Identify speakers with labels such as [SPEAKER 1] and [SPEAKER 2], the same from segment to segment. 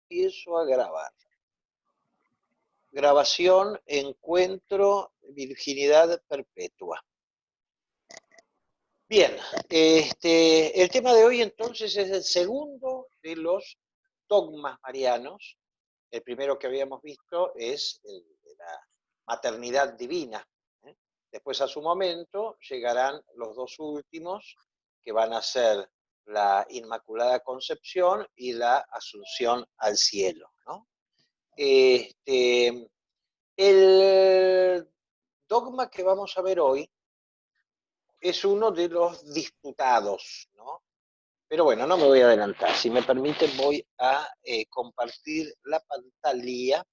[SPEAKER 1] Empiezo a grabar. Grabación, encuentro, virginidad perpetua. Bien, el tema de hoy entonces es el segundo de los dogmas marianos. El primero que habíamos visto es el de la maternidad divina. Después, a su momento, llegarán los dos últimos, que van a ser la Inmaculada Concepción y la Asunción al cielo, ¿no? El dogma que vamos a ver hoy es uno de los disputados, ¿no? Pero bueno, no me voy a adelantar. Si me permiten, voy a compartir la pantalla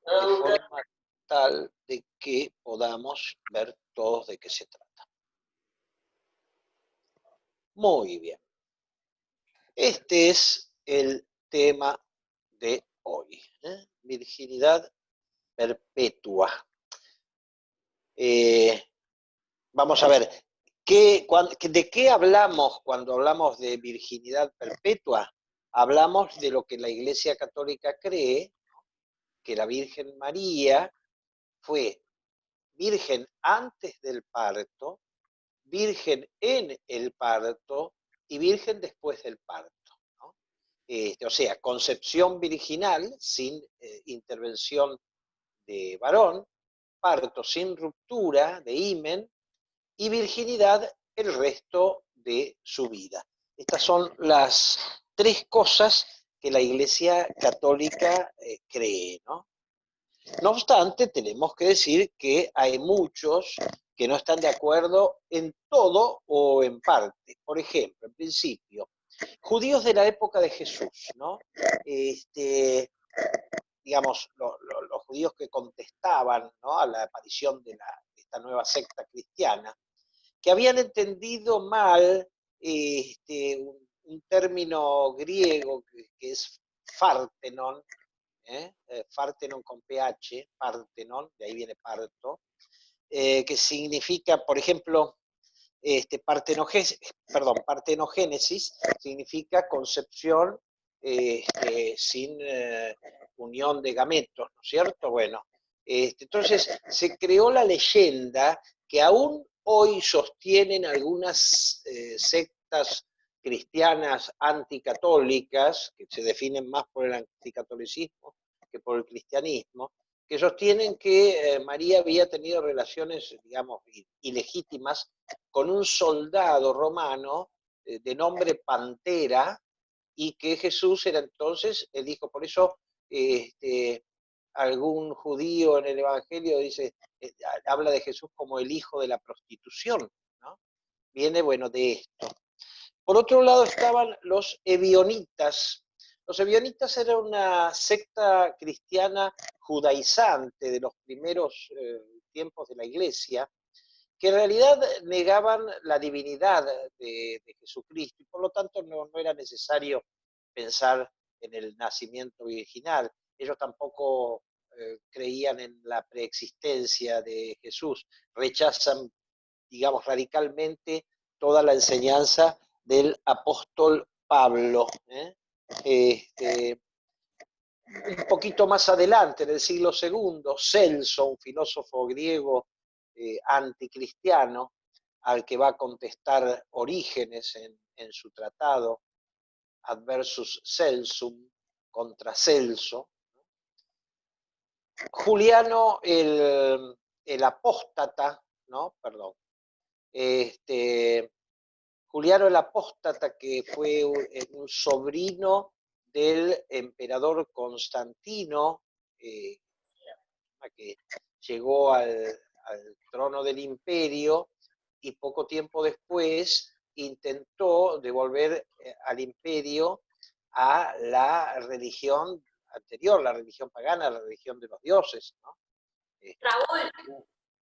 [SPEAKER 1] de forma tal de que podamos ver todos de qué se trata. Muy bien. Este es el tema de hoy, ¿eh? Virginidad perpetua. Vamos a ver, ¿de qué hablamos cuando hablamos de virginidad perpetua? Hablamos de lo que la Iglesia Católica cree, que la Virgen María fue virgen antes del parto, virgen en el parto y virgen después del parto, ¿no? O sea, concepción virginal sin intervención de varón, parto sin ruptura de himen y virginidad el resto de su vida. Estas son las tres cosas que la Iglesia Católica cree, ¿no? No obstante, tenemos que decir que hay muchos que no están de acuerdo en todo o en parte. Por ejemplo, en principio, judíos de la época de Jesús, ¿no? Digamos, los judíos que contestaban, ¿no?, a la aparición de esta nueva secta cristiana, que habían entendido mal un término griego que es fartenon, Partenon con PH, Partenon, de ahí viene parto, que significa, por ejemplo, partenogénesis significa concepción sin unión de gametos, ¿no es cierto? Bueno, entonces se creó la leyenda que aún hoy sostienen algunas sectas cristianas anticatólicas, que se definen más por el anticatolicismo que por el cristianismo, que sostienen que María había tenido relaciones, digamos, ilegítimas con un soldado romano de nombre Pantera, y que Jesús era entonces el hijo. Por eso algún judío en el Evangelio dice, habla de Jesús como el hijo de la prostitución, ¿no? Viene, bueno, de esto. Por otro lado estaban los ebionitas. Los ebionitas eran una secta cristiana judaizante de los primeros tiempos de la Iglesia, que en realidad negaban la divinidad de Jesucristo, y por lo tanto no era necesario pensar en el nacimiento virginal. Ellos tampoco creían en la preexistencia de Jesús, rechazan, digamos, radicalmente toda la enseñanza del apóstol Pablo. Un poquito más adelante, en el siglo II, Celso, un filósofo griego anticristiano, al que va a contestar Orígenes en su tratado Adversus Celsum, contra Celso. Juliano el apóstata, ¿no? Perdón. Juliano el apóstata, que fue un sobrino del emperador Constantino, que llegó al trono del imperio y poco tiempo después intentó devolver al imperio a la religión anterior, la religión pagana, la religión de los dioses, ¿no?
[SPEAKER 2] Raúl,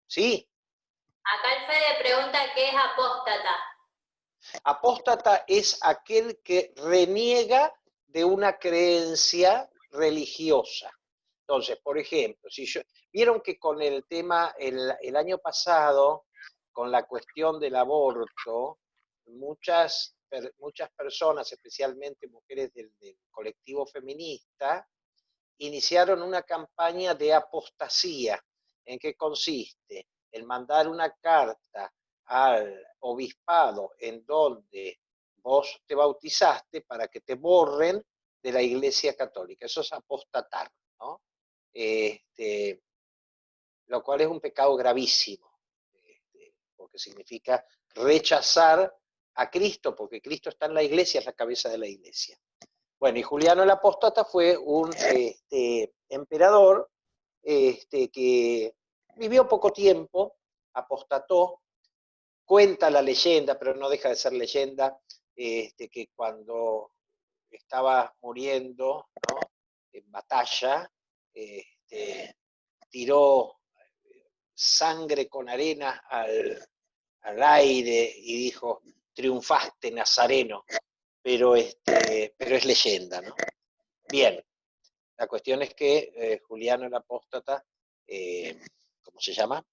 [SPEAKER 1] sí.
[SPEAKER 2] Acá el Fede pregunta qué es apóstata.
[SPEAKER 1] Apóstata es aquel que reniega de una creencia religiosa. Entonces, por ejemplo, vieron que con el tema, el año pasado, con la cuestión del aborto, muchas muchas personas, especialmente mujeres del colectivo feminista, iniciaron una campaña de apostasía. ¿En qué consiste? En mandar una carta al obispado en donde vos te bautizaste para que te borren de la Iglesia Católica. Eso es apostatar, ¿no? Lo cual es un pecado gravísimo, porque significa rechazar a Cristo, porque Cristo está en la Iglesia, es la cabeza de la Iglesia. Bueno, y Juliano el Apóstata fue un emperador que vivió poco tiempo, apostató, cuenta la leyenda, pero no deja de ser leyenda, que cuando estaba muriendo, ¿no?, en batalla, tiró sangre con arena al aire y dijo: triunfaste, Nazareno, pero es leyenda, ¿no? Bien, la cuestión es que Juliano el Apóstata, ¿cómo se llama?,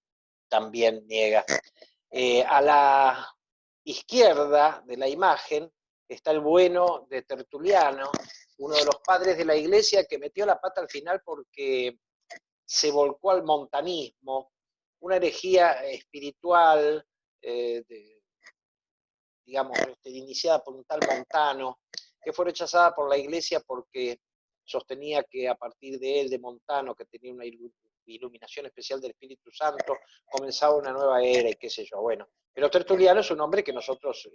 [SPEAKER 1] también niega. A la izquierda de la imagen está el bueno de Tertuliano, uno de los padres de la Iglesia que metió la pata al final porque se volcó al montanismo, una herejía espiritual, digamos, iniciada por un tal Montano, que fue rechazada por la Iglesia porque sostenía que a partir de él, de Montano, que tenía una iluminación especial del Espíritu Santo, comenzaba una nueva era y qué sé yo. Bueno, pero Tertuliano es un hombre que nosotros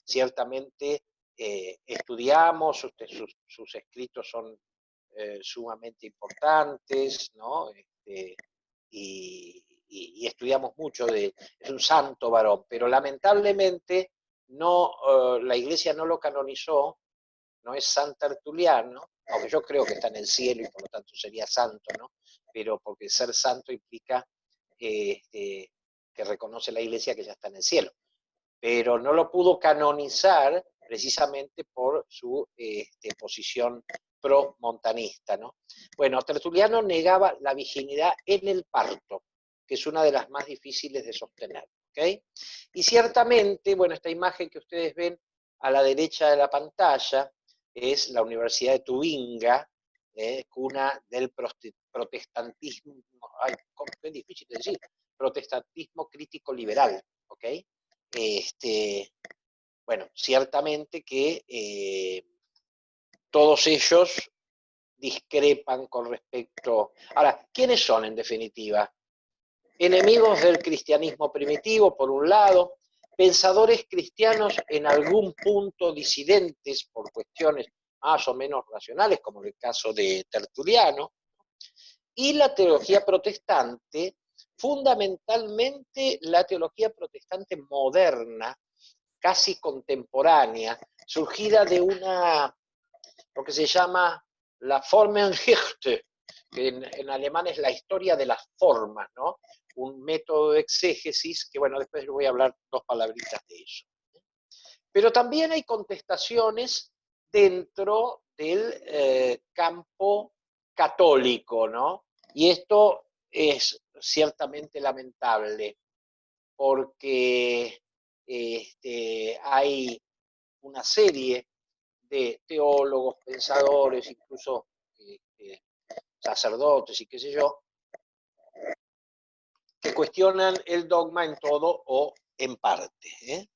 [SPEAKER 1] ciertamente estudiamos, sus escritos son sumamente importantes, ¿no? Y estudiamos mucho es un santo varón, pero lamentablemente no, la Iglesia no lo canonizó, no es San Tertuliano, aunque yo creo que está en el cielo y por lo tanto sería santo, ¿no? Pero porque ser santo implica que reconoce la Iglesia que ya está en el cielo. Pero no lo pudo canonizar precisamente por su posición pro-montanista, ¿no? Bueno, Tertuliano negaba la virginidad en el parto, que es una de las más difíciles de sostener, ¿ok? Y ciertamente, bueno, esta imagen que ustedes ven a la derecha de la pantalla es la Universidad de Tubinga, cuna del protestantismo, ay, es difícil de decir, protestantismo crítico liberal, ¿ok? Bueno, ciertamente que todos ellos discrepan con respecto. Ahora, ¿quiénes son en definitiva? Enemigos del cristianismo primitivo, por un lado, pensadores cristianos en algún punto disidentes por cuestiones más o menos racionales, como el caso de Tertuliano, y la teología protestante, fundamentalmente la teología protestante moderna, casi contemporánea, surgida de lo que se llama la Formengeschichte, que en alemán es la historia de las formas, ¿no? Un método de exégesis, que bueno, después les voy a hablar dos palabritas de eso. Pero también hay contestaciones dentro del campo católico, ¿no? Y esto es ciertamente lamentable, porque hay una serie de teólogos, pensadores, incluso sacerdotes y qué sé yo, que cuestionan el dogma en todo o en parte.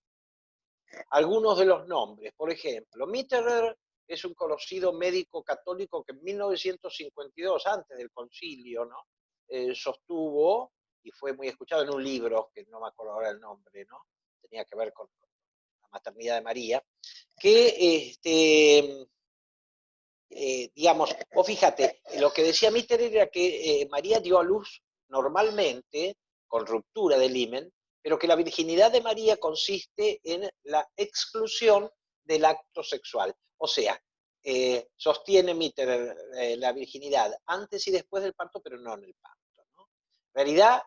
[SPEAKER 1] Algunos de los nombres, por ejemplo, Mitterer es un conocido médico católico que en 1952, antes del concilio, ¿no?, sostuvo, y fue muy escuchado en un libro, que no me acuerdo ahora el nombre, ¿no?, tenía que ver con la maternidad de María, que digamos, o fíjate, lo que decía Mitterer era que María dio a luz normalmente, con ruptura del himen, pero que la virginidad de María consiste en la exclusión del acto sexual. O sea, sostiene Mitterer la virginidad antes y después del parto, pero no en el parto, ¿no? En realidad,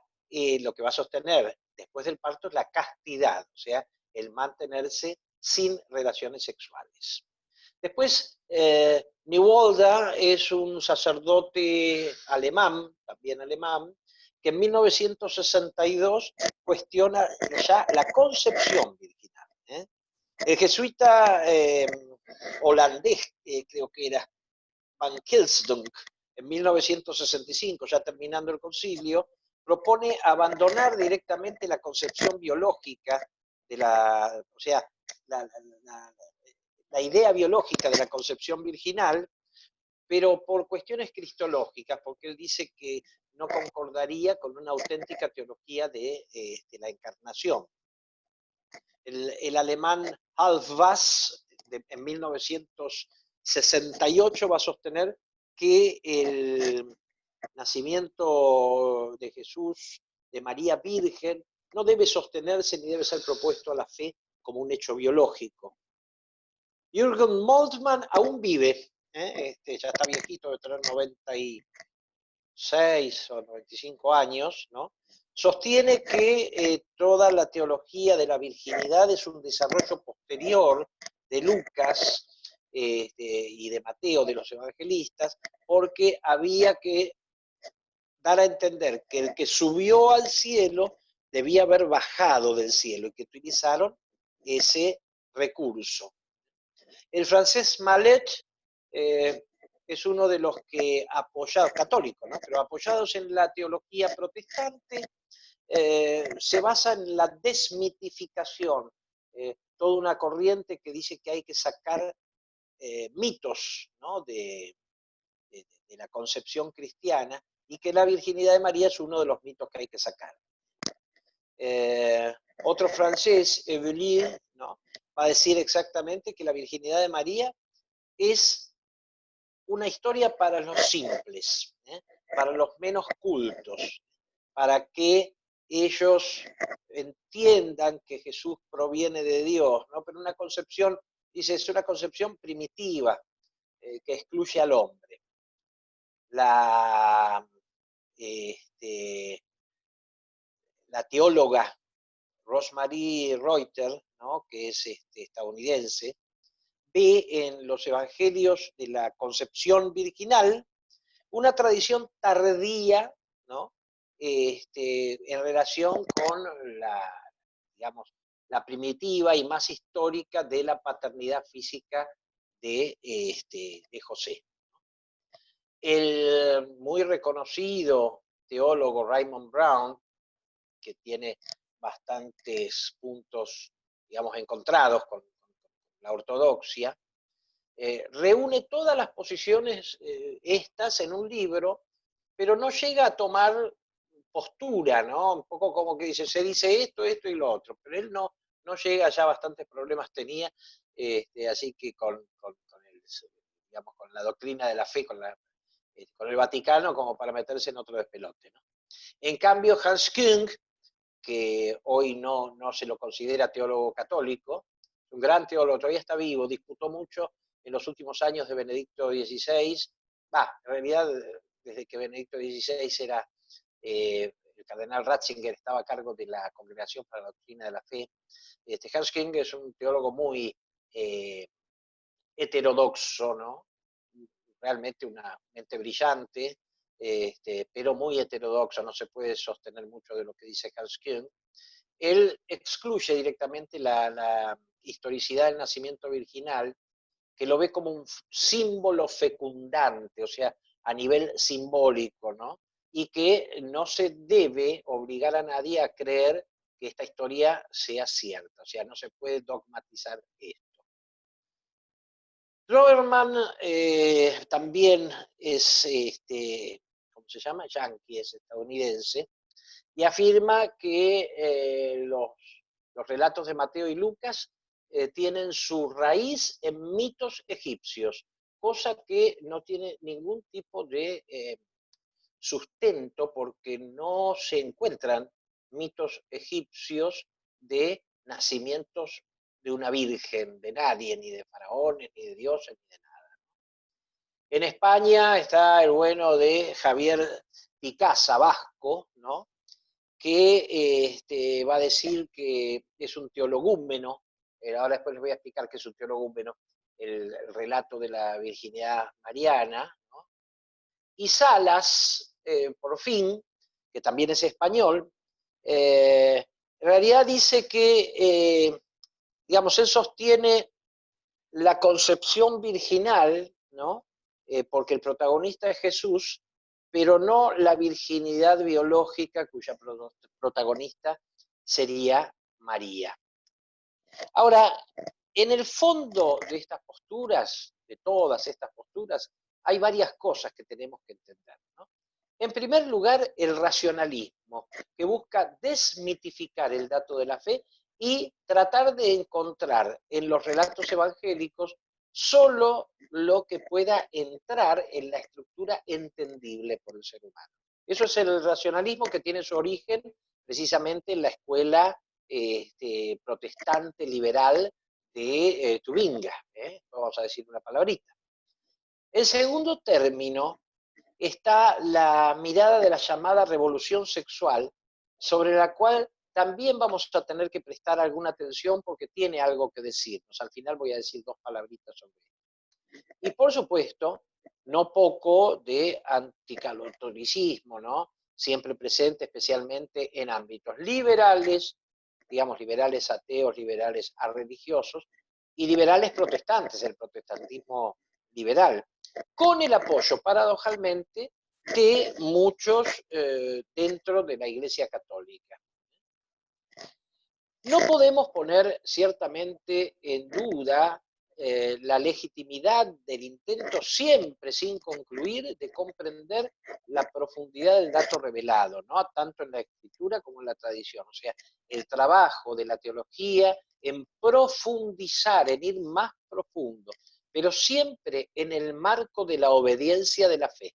[SPEAKER 1] lo que va a sostener después del parto es la castidad, o sea, el mantenerse sin relaciones sexuales. Después, Niewolda es un sacerdote alemán, también alemán, que en 1962 cuestiona ya la concepción virginal. El jesuita holandés, creo que era Van Kelsdonk, en 1965, ya terminando el concilio, propone abandonar directamente la concepción biológica de o sea, la, la, la idea biológica de la concepción virginal, pero por cuestiones cristológicas, porque él dice que no concordaría con una auténtica teología de la encarnación. El alemán Halfwas, en 1968, va a sostener que el nacimiento de Jesús, de María Virgen, no debe sostenerse ni debe ser propuesto a la fe como un hecho biológico. Jürgen Moltmann aún vive, ya está viejito, de tener 96 o 95 años, ¿no? Sostiene que toda la teología de la virginidad es un desarrollo posterior de Lucas y de Mateo, de los evangelistas, porque había que dar a entender que el que subió al cielo debía haber bajado del cielo y que utilizaron ese recurso. El francés Mallet es uno de los que apoyados, católicos, ¿no? Pero apoyados en la teología protestante, se basa en la desmitificación, toda una corriente que dice que hay que sacar mitos, ¿no? de la concepción cristiana y que la virginidad de María es uno de los mitos que hay que sacar. Otro francés, Evelyn, ¿no? Va a decir exactamente que la virginidad de María es una historia para los simples, para los menos cultos, para que ellos entiendan que Jesús proviene de Dios, ¿no? Pero una concepción, dice, es una concepción primitiva que excluye al hombre. La teóloga Rosemary Reuter, ¿no? Que es estadounidense, ve en los evangelios de la concepción virginal una tradición tardía, ¿no? En relación con digamos, la primitiva y más histórica de la paternidad física de José. El muy reconocido teólogo Raymond Brown, que tiene bastantes puntos, digamos, encontrados con la ortodoxia, reúne todas las posiciones estas en un libro, pero no llega a tomar postura, ¿no? Un poco como que dice, se dice esto, esto y lo otro, pero él no llega, ya bastantes problemas tenía, así que con la doctrina de la fe, con el Vaticano, como para meterse en otro despelote, ¿no? En cambio, Hans Küng, que hoy no se lo considera teólogo católico, un gran teólogo, todavía está vivo, disputó mucho en los últimos años de Benedicto XVI, en realidad desde que Benedicto XVI era el cardenal Ratzinger, estaba a cargo de la Congregación para la Doctrina de la Fe. Hans Küng es un teólogo muy heterodoxo, ¿no? Realmente una mente brillante, pero muy heterodoxo, no se puede sostener mucho de lo que dice Hans Küng. Él excluye directamente la historicidad del nacimiento virginal, que lo ve como un símbolo fecundante, o sea, a nivel simbólico, ¿no? Y que no se debe obligar a nadie a creer que esta historia sea cierta, o sea, no se puede dogmatizar esto. Roberman también es, ¿cómo se llama? Yankee, es estadounidense, y afirma que los relatos de Mateo y Lucas tienen su raíz en mitos egipcios, cosa que no tiene ningún tipo de sustento porque no se encuentran mitos egipcios de nacimientos de una virgen, de nadie, ni de faraones, ni de dioses, ni de nada. En España está el bueno de Javier Picasa, vasco, ¿no? Que va a decir que es un teologúmeno, ahora después les voy a explicar qué es un teologúmeno, el relato de la virginidad mariana, ¿no? Y Salas, por fin, que también es español, en realidad dice que digamos, él sostiene la concepción virginal, ¿no? Porque el protagonista es Jesús, pero no la virginidad biológica cuya protagonista sería María. Ahora, en el fondo de estas posturas, de todas estas posturas, hay varias cosas que tenemos que entender, ¿no? En primer lugar, el racionalismo, que busca desmitificar el dato de la fe y tratar de encontrar en los relatos evangélicos solo lo que pueda entrar en la estructura entendible por el ser humano. Eso es el racionalismo que tiene su origen precisamente en la escuela protestante liberal de Tubinga, vamos a decir una palabrita. En segundo término, está la mirada de la llamada revolución sexual, sobre la cual también vamos a tener que prestar alguna atención porque tiene algo que decirnos. Al final voy a decir dos palabritas sobre esto. Y por supuesto, no poco de anticatolicismo, ¿no? Siempre presente especialmente en ámbitos liberales, digamos liberales ateos, liberales religiosos, y liberales protestantes, el protestantismo liberal, con el apoyo, paradojalmente, de muchos dentro de la Iglesia Católica. No podemos poner ciertamente en duda la legitimidad del intento, siempre sin concluir, de comprender la profundidad del dato revelado, ¿no? Tanto en la escritura como en la tradición. O sea, el trabajo de la teología en profundizar, en ir más profundo, pero siempre en el marco de la obediencia de la fe.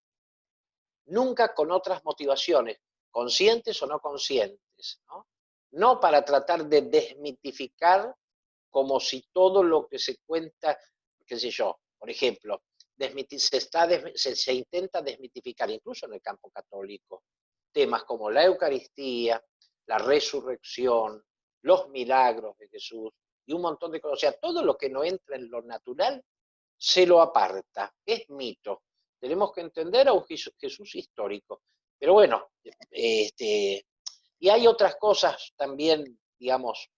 [SPEAKER 1] Nunca con otras motivaciones, conscientes o no conscientes, ¿no? No para tratar de desmitificar como si todo lo que se cuenta, qué sé yo, por ejemplo, se intenta desmitificar, incluso en el campo católico, temas como la Eucaristía, la resurrección, los milagros de Jesús y un montón de cosas. O sea, todo lo que no entra en lo natural se lo aparta, es mito. Tenemos que entender a un Jesús histórico. Pero bueno, y hay otras cosas también, digamos,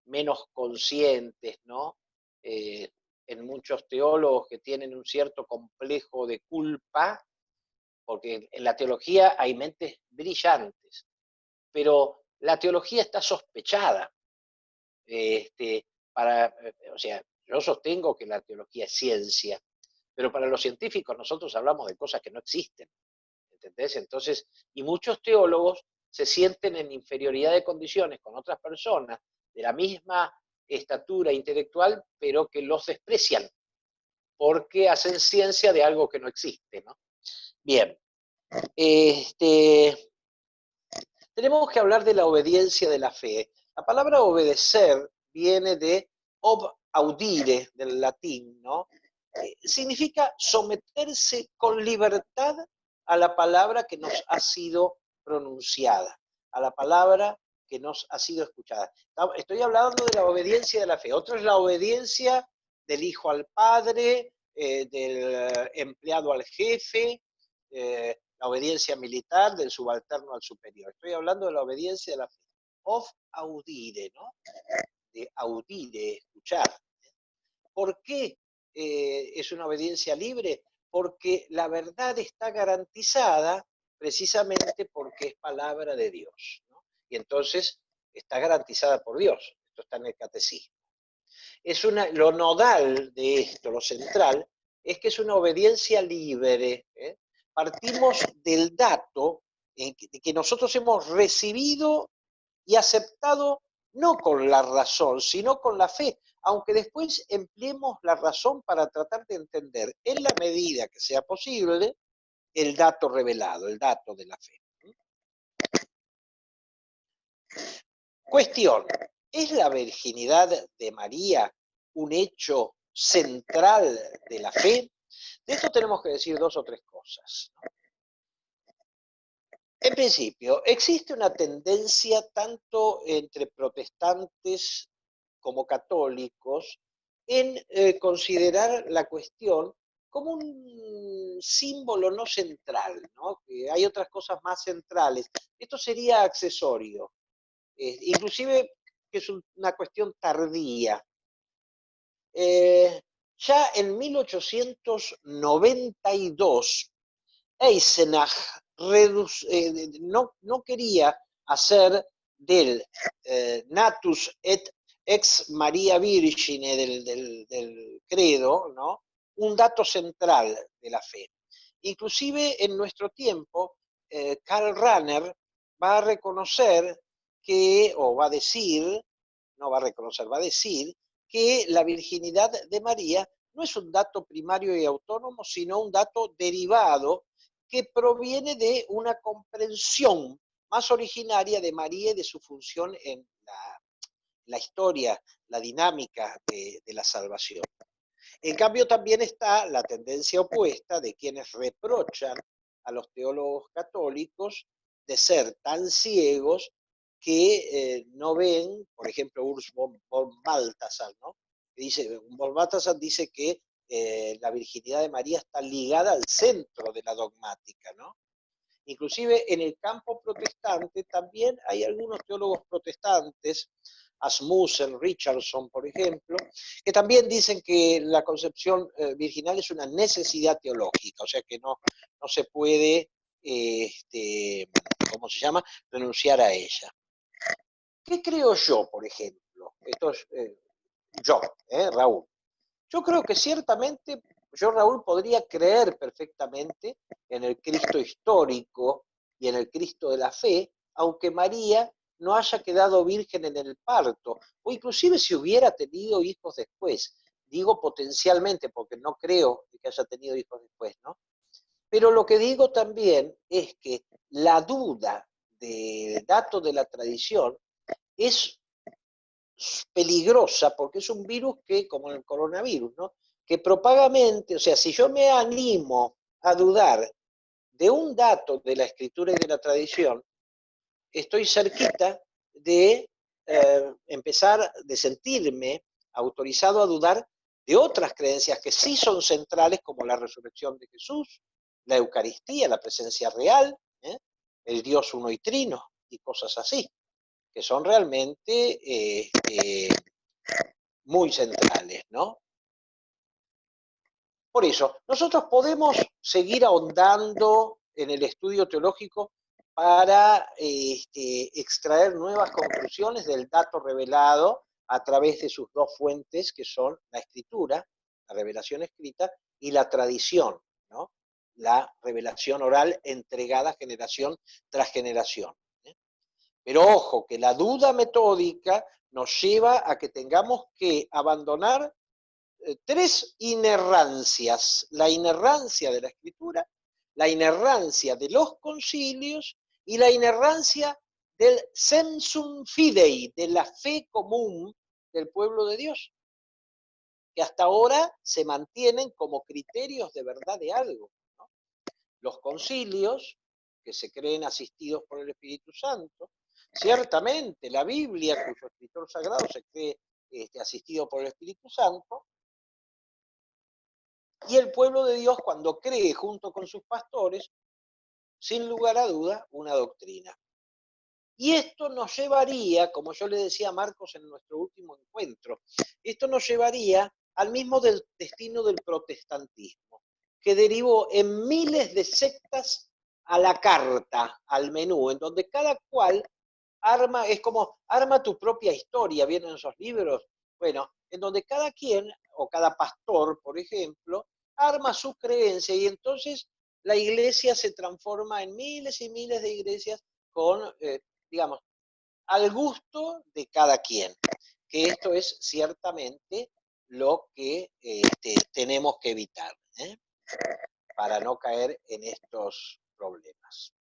[SPEAKER 1] menos conscientes, ¿no? En muchos teólogos que tienen un cierto complejo de culpa, porque en la teología hay mentes brillantes, pero la teología está sospechada. O sea, yo sostengo que la teología es ciencia, pero para los científicos nosotros hablamos de cosas que no existen, ¿entendés? Entonces, y muchos teólogos se sienten en inferioridad de condiciones con otras personas de la misma estatura intelectual, pero que los desprecian porque hacen ciencia de algo que no existe, ¿no? Bien, tenemos que hablar de la obediencia de la fe. La palabra obedecer viene de ob audire, del latín, ¿no? Significa someterse con libertad a la palabra que nos ha sido pronunciada, a la palabra que nos ha sido escuchada. Estoy hablando de la obediencia de la fe. Otra es la obediencia del hijo al padre, del empleado al jefe, la obediencia militar, del subalterno al superior. Estoy hablando de la obediencia de la fe. Of audire, ¿no? De audire, escuchar. ¿Por qué es una obediencia libre? Porque la verdad está garantizada precisamente porque es palabra de Dios, ¿no? Y entonces está garantizada por Dios. Esto está en el catecismo. Lo nodal de esto, lo central, es que es una obediencia libre. Partimos del dato de que nosotros hemos recibido y aceptado no con la razón, sino con la fe, aunque después empleemos la razón para tratar de entender, en la medida que sea posible, el dato revelado, el dato de la fe. Cuestión, ¿es la virginidad de María un hecho central de la fe? De esto tenemos que decir dos o tres cosas, ¿no? En principio, existe una tendencia tanto entre protestantes como católicos en considerar la cuestión como un símbolo no central, ¿no? Que hay otras cosas más centrales. Esto sería accesorio, inclusive que es una cuestión tardía. ya en 1892, Eisenach no quería hacer del natus et ex Maria Virgine del credo, ¿no?, un dato central de la fe. Inclusive en nuestro tiempo, Karl Rahner va a reconocer que, o va a decir, no va a reconocer, va a decir que la virginidad de María no es un dato primario y autónomo, sino un dato derivado que proviene de una comprensión más originaria de María y de su función en la historia, la dinámica de la salvación. En cambio, también está la tendencia opuesta de quienes reprochan a los teólogos católicos de ser tan ciegos que no ven, por ejemplo, Urs von Balthasar, ¿no? Von Balthasar dice que la virginidad de María está ligada al centro de la dogmática, ¿no? Inclusive en el campo protestante también hay algunos teólogos protestantes, Asmussen, Richardson, por ejemplo, que también dicen que la concepción virginal es una necesidad teológica, o sea que no se puede, ¿cómo se llama?, renunciar a ella. ¿Qué creo yo, por ejemplo? Esto es yo, Raúl. Yo creo que ciertamente yo, Raúl, podría creer perfectamente en el Cristo histórico y en el Cristo de la fe, aunque María no haya quedado virgen en el parto, o inclusive si hubiera tenido hijos después. Digo potencialmente, porque no creo que haya tenido hijos después, ¿no? Pero lo que digo también es que la duda del dato de la tradición es peligrosa porque es un virus que, como el coronavirus, ¿no?, que propaga mente, o sea, si yo me animo a dudar de un dato de la escritura y de la tradición, estoy cerquita de empezar, de sentirme autorizado a dudar de otras creencias que sí son centrales, como la resurrección de Jesús, la Eucaristía, la presencia real, el Dios uno y trino, y cosas así, que son realmente muy centrales, ¿no? Por eso, nosotros podemos seguir ahondando en el estudio teológico para extraer nuevas conclusiones del dato revelado a través de sus dos fuentes, que son la escritura, la revelación escrita, y la tradición, ¿no?, la revelación oral entregada generación tras generación. Pero ojo, que la duda metódica nos lleva a que tengamos que abandonar tres inerrancias: la inerrancia de la escritura, la inerrancia de los concilios y la inerrancia del sensum fidei, de la fe común del pueblo de Dios, que hasta ahora se mantienen como criterios de verdad de algo, ¿no? Los concilios, que se creen asistidos por el Espíritu Santo, ciertamente la Biblia, cuyo escritor sagrado se cree asistido por el Espíritu Santo, y el pueblo de Dios, cuando cree junto con sus pastores, sin lugar a duda, una doctrina. Y esto nos llevaría, como yo le decía a Marcos en nuestro último encuentro, esto nos llevaría al mismo destino del protestantismo, que derivó en miles de sectas a la carta, al menú, en donde cada cual arma, es como arma tu propia historia, vienen esos libros, bueno, en donde cada quien, o cada pastor, por ejemplo, arma su creencia, y entonces la iglesia se transforma en miles y miles de iglesias con, digamos, al gusto de cada quien, que esto es ciertamente lo que tenemos que evitar, para no caer en estos problemas.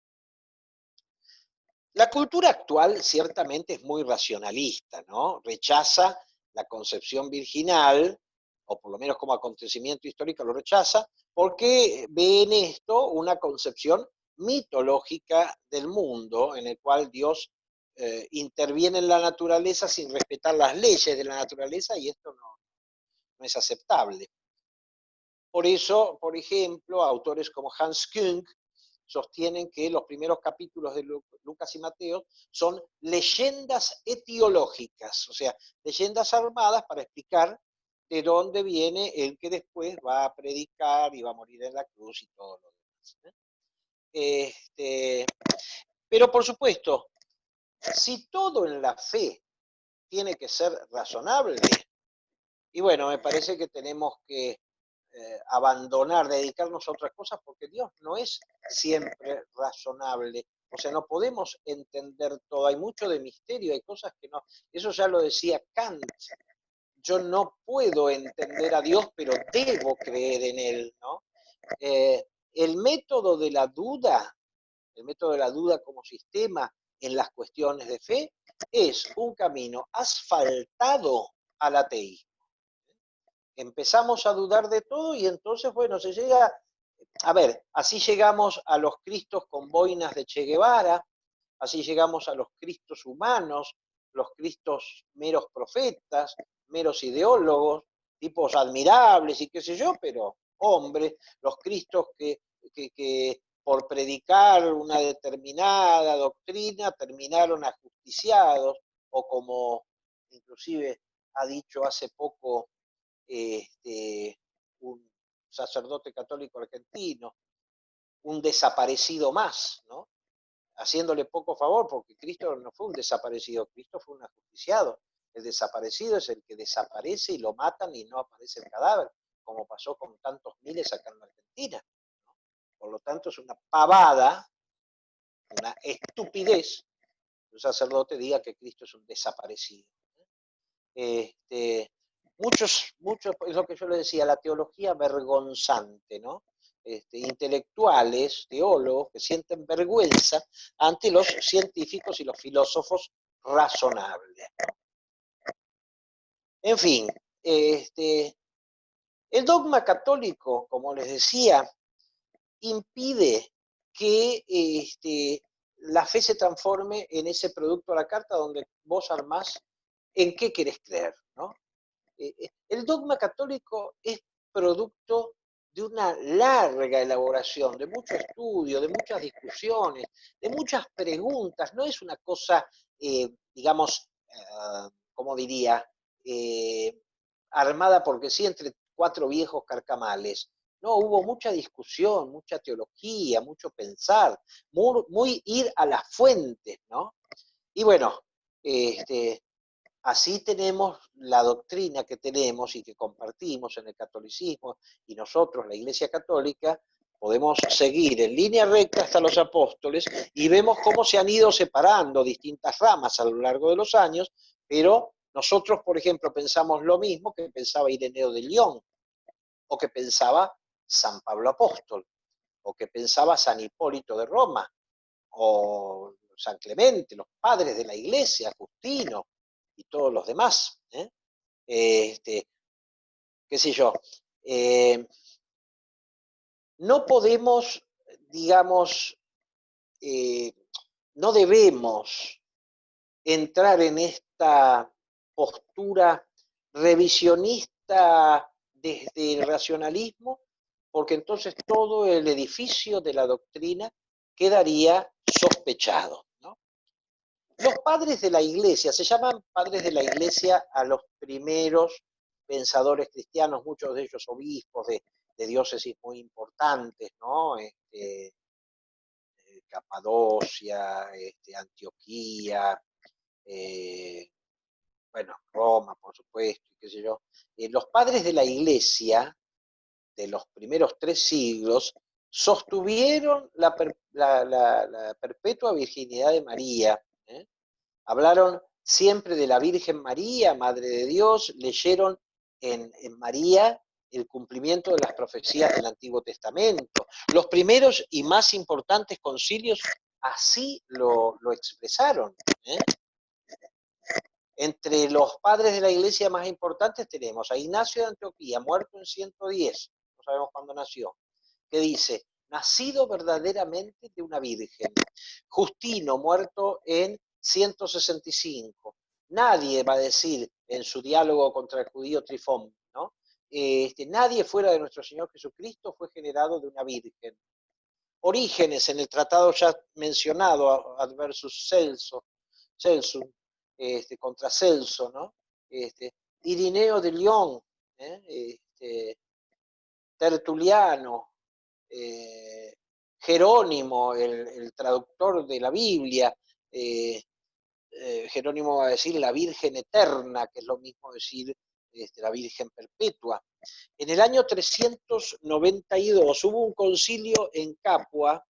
[SPEAKER 1] La cultura actual ciertamente es muy racionalista, ¿no? Rechaza la concepción virginal, o por lo menos como acontecimiento histórico lo rechaza, porque ve en esto una concepción mitológica del mundo, en el cual Dios interviene en la naturaleza sin respetar las leyes de la naturaleza, y esto no es aceptable. Por eso, por ejemplo, autores como Hans Küng sostienen que los primeros capítulos de Lucas y Mateo son leyendas etiológicas, o sea, leyendas armadas para explicar de dónde viene el que después va a predicar y va a morir en la cruz y todo lo demás. Pero por supuesto, si todo en la fe tiene que ser razonable, y bueno, me parece que tenemos que abandonar, dedicarnos a otras cosas, porque Dios no es siempre razonable. O sea, no podemos entender todo. Hay mucho de misterio, hay cosas que no. Eso ya lo decía Kant. Yo no puedo entender a Dios, pero debo creer en Él, ¿no? El método de la duda, el método de la duda como sistema en las cuestiones de fe, es un camino asfaltado al ateísmo. Empezamos a dudar de todo y entonces, bueno, se llega, a ver, así llegamos a los Cristos con boinas de Che Guevara, así llegamos a los Cristos humanos, los Cristos meros profetas, meros ideólogos, tipos admirables y qué sé yo, pero hombres, los Cristos que por predicar una determinada doctrina terminaron ajusticiados, o como inclusive ha dicho hace poco un sacerdote católico argentino, un desaparecido más, ¿no? Haciéndole poco favor, porque Cristo no fue un desaparecido, Cristo fue un ajusticiado. El desaparecido es el que desaparece y lo matan y no aparece el cadáver, como pasó con tantos miles acá en la Argentina, ¿no? Por lo tanto, es una pavada, una estupidez, que un sacerdote diga que Cristo es un desaparecido. Muchos, es lo que yo le decía, la teología vergonzante, ¿no? Intelectuales, teólogos, que sienten vergüenza ante los científicos y los filósofos razonables, ¿no? En fin, el dogma católico, como les decía, impide que la fe se transforme en ese producto a la carta donde vos armás en qué querés creer, ¿no? El dogma católico es producto de una larga elaboración, de mucho estudio, de muchas discusiones, de muchas preguntas. No es una cosa, digamos, ¿cómo diría? Armada porque sí entre cuatro viejos carcamales. No, hubo mucha discusión, mucha teología, mucho pensar, muy ir a las fuentes, ¿no? Y bueno, así tenemos la doctrina que tenemos y que compartimos en el catolicismo, y nosotros, la Iglesia Católica, podemos seguir en línea recta hasta los apóstoles y vemos cómo se han ido separando distintas ramas a lo largo de los años, pero nosotros, por ejemplo, pensamos lo mismo que pensaba Ireneo de León, o que pensaba San Pablo Apóstol, o que pensaba San Hipólito de Roma, o San Clemente, los padres de la Iglesia, Justino, y todos los demás, qué sé yo. No podemos, digamos, no debemos entrar en esta postura revisionista desde el racionalismo, porque entonces todo el edificio de la doctrina quedaría sospechado, ¿no? Los padres de la Iglesia, se llaman padres de la Iglesia a los primeros pensadores cristianos, muchos de ellos obispos de diócesis muy importantes, ¿no? Capadocia, Antioquía, bueno, Roma, por supuesto, y qué sé yo. Los padres de la Iglesia de los primeros 3 siglos sostuvieron la perpetua virginidad de María, ¿eh? Hablaron siempre de la Virgen María, Madre de Dios, leyeron en María el cumplimiento de las profecías del Antiguo Testamento. Los primeros y más importantes concilios así lo expresaron, ¿eh? Entre los padres de la Iglesia más importantes tenemos a Ignacio de Antioquía, muerto en 110, no sabemos cuándo nació, que dice, nacido verdaderamente de una virgen. Justino, muerto en 165. Nadie va a decir en su diálogo contra el judío Trifón, ¿no? Nadie fuera de nuestro Señor Jesucristo fue generado de una virgen. Orígenes, en el tratado ya mencionado, Adversus Celso, contra Celso, ¿no? Irineo de León, Tertuliano, Jerónimo, el traductor de la Biblia, Jerónimo va a decir la Virgen Eterna, que es lo mismo decir la Virgen Perpetua. En el año 392 hubo un concilio en Capua,